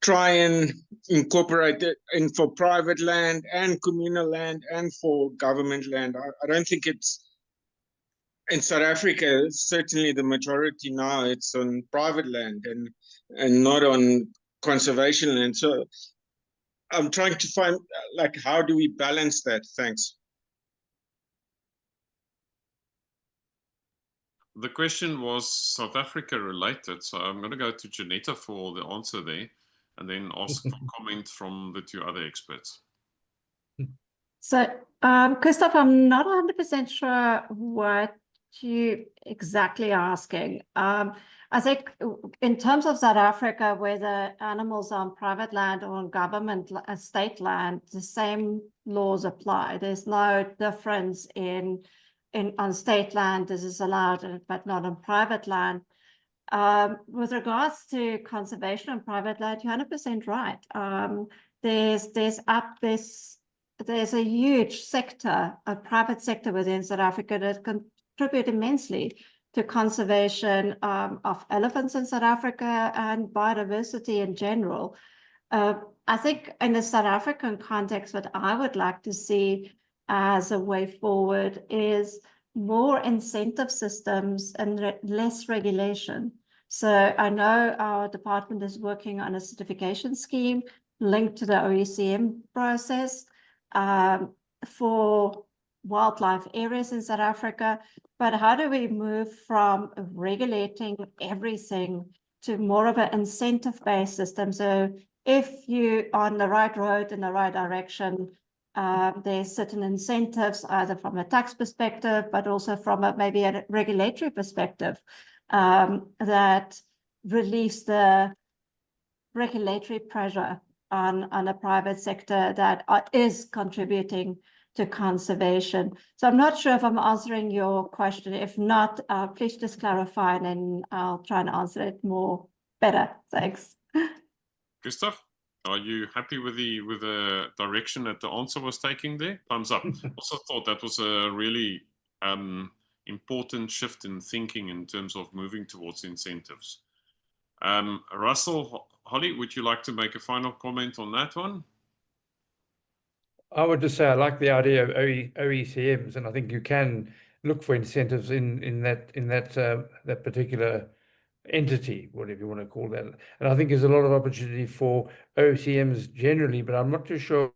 try and incorporate it in for private land and communal land and for government land? I don't think it's in South Africa, certainly the majority now, it's on private land and not on conservation land. So I'm trying to find, how do we balance that? Thanks. The question was South Africa related, so I'm going to go to Janetta for the answer there, and then ask for comment from the two other experts. So, Gustav, I'm not 100% sure what you exactly asking. I think in terms of South Africa, whether animals are on private land or on government state land, the same laws apply. There's no difference on state land. This is allowed, but not on private land. With regards to conservation on private land, you're 100% right. There's a huge sector, a private sector within South Africa that contribute immensely to conservation of elephants in South Africa and biodiversity in general. I think in the South African context, what I would like to see as a way forward is more incentive systems and less regulation. So I know our department is working on a certification scheme linked to the OECM process for wildlife areas in South Africa. But how do we move from regulating everything to more of an incentive-based system? So if you're on the right road in the right direction, there's certain incentives, either from a tax perspective, but also from maybe a regulatory perspective, that relieves the regulatory pressure on a private sector that is contributing to conservation. So I'm not sure if I'm answering your question. If not, please just clarify, and then I'll try and answer it more better. Thanks. Gustav, are you happy with the direction that the answer was taking there? Thumbs up. Also thought that was a really important shift in thinking in terms of moving towards incentives. Russell, Holly, would you like to make a final comment on that one? I would just say I like the idea of OECMs, and I think you can look for incentives in that particular entity, whatever you want to call that. And I think there's a lot of opportunity for OECMs generally, but I'm not too sure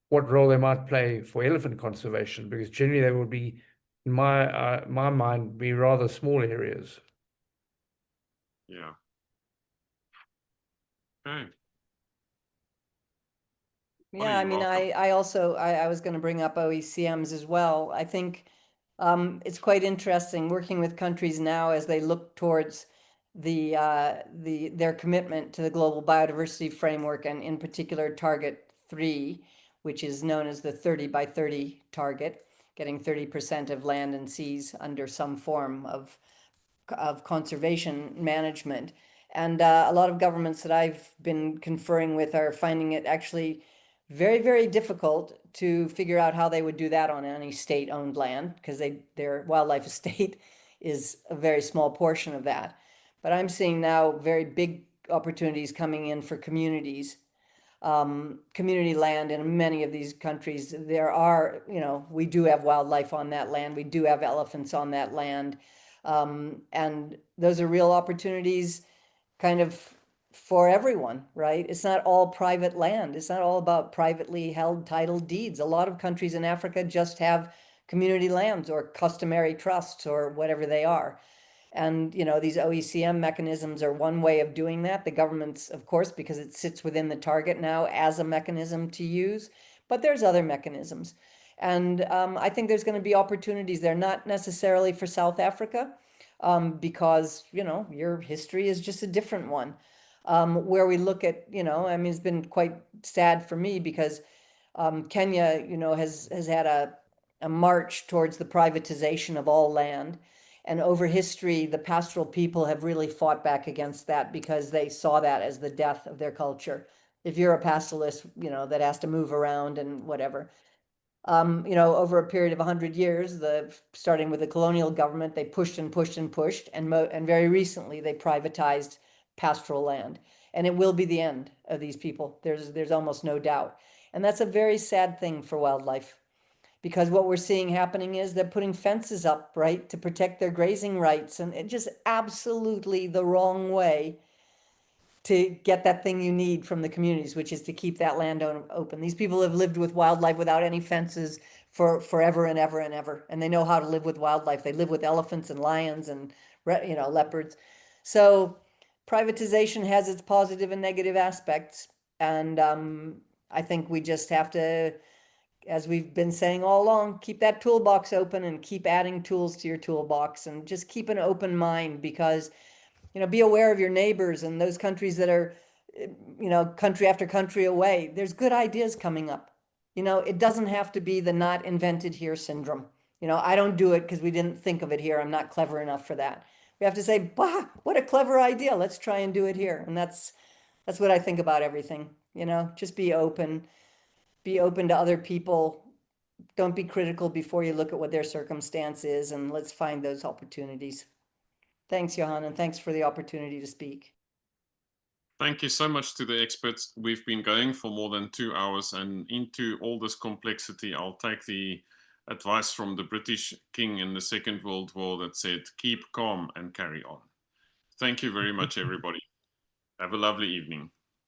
what role they might play for elephant conservation, because generally they would be, in my mind, be rather small areas. Yeah. Okay. Yeah, I mean, I also I was going to bring up OECMs as well. I think it's quite interesting working with countries now as they look towards their commitment to the global biodiversity framework, and in particular Target 3, which is known as the 30 by 30 target, getting 30% of land and seas under some form of conservation management. And a lot of governments that I've been conferring with are finding it actually very, very difficult to figure out how they would do that on any state-owned land, because their wildlife estate is a very small portion of that. But I'm seeing now very big opportunities coming in for communities, community land in many of these countries. There are, we do have wildlife on that land. We do have elephants on that land. And those are real opportunities kind of for everyone, right? It's not all private land. It's not all about privately held title deeds. A lot of countries in Africa just have community lands or customary trusts or whatever they are. And, these OECM mechanisms are one way of doing that. The governments, of course, because it sits within the target now as a mechanism to use, but there's other mechanisms. And I think there's going to be opportunities there, not necessarily for South Africa, because, your history is just a different one. Where we look at, I mean, it's been quite sad for me because Kenya, has had a march towards the privatization of all land. And over history, the pastoral people have really fought back against that because they saw that as the death of their culture. If you're a pastoralist, that has to move around and whatever. Over a period of 100 years, starting with the colonial government, they pushed and pushed and pushed, and very recently they privatized pastoral land, and it will be the end of these people. There's almost no doubt, and that's a very sad thing for wildlife, because what we're seeing happening is they're putting fences up, right, to protect their grazing rights, and it's just absolutely the wrong way to get that thing you need from the communities, which is to keep that land open. These people have lived with wildlife without any fences for forever and ever and ever, and they know how to live with wildlife. They live with elephants and lions and leopards. So privatization has its positive and negative aspects, and I think we just have to, as we've been saying all along, keep that toolbox open and keep adding tools to your toolbox, and just keep an open mind, because be aware of your neighbors and those countries that are, country after country away. There's good ideas coming up. It doesn't have to be the not invented here syndrome. I don't do it because we didn't think of it here. I'm not clever enough for that. We have to say, bah, what a clever idea. Let's try and do it here. And that's what I think about everything. Just be open to other people. Don't be critical before you look at what their circumstance is, and let's find those opportunities. Thanks, Johan, and thanks for the opportunity to speak. Thank you so much to the experts. We've been going for more than 2 hours, and into all this complexity, I'll take the advice from the British King in the Second World War that said, keep calm and carry on. Thank you very much, everybody. Have a lovely evening.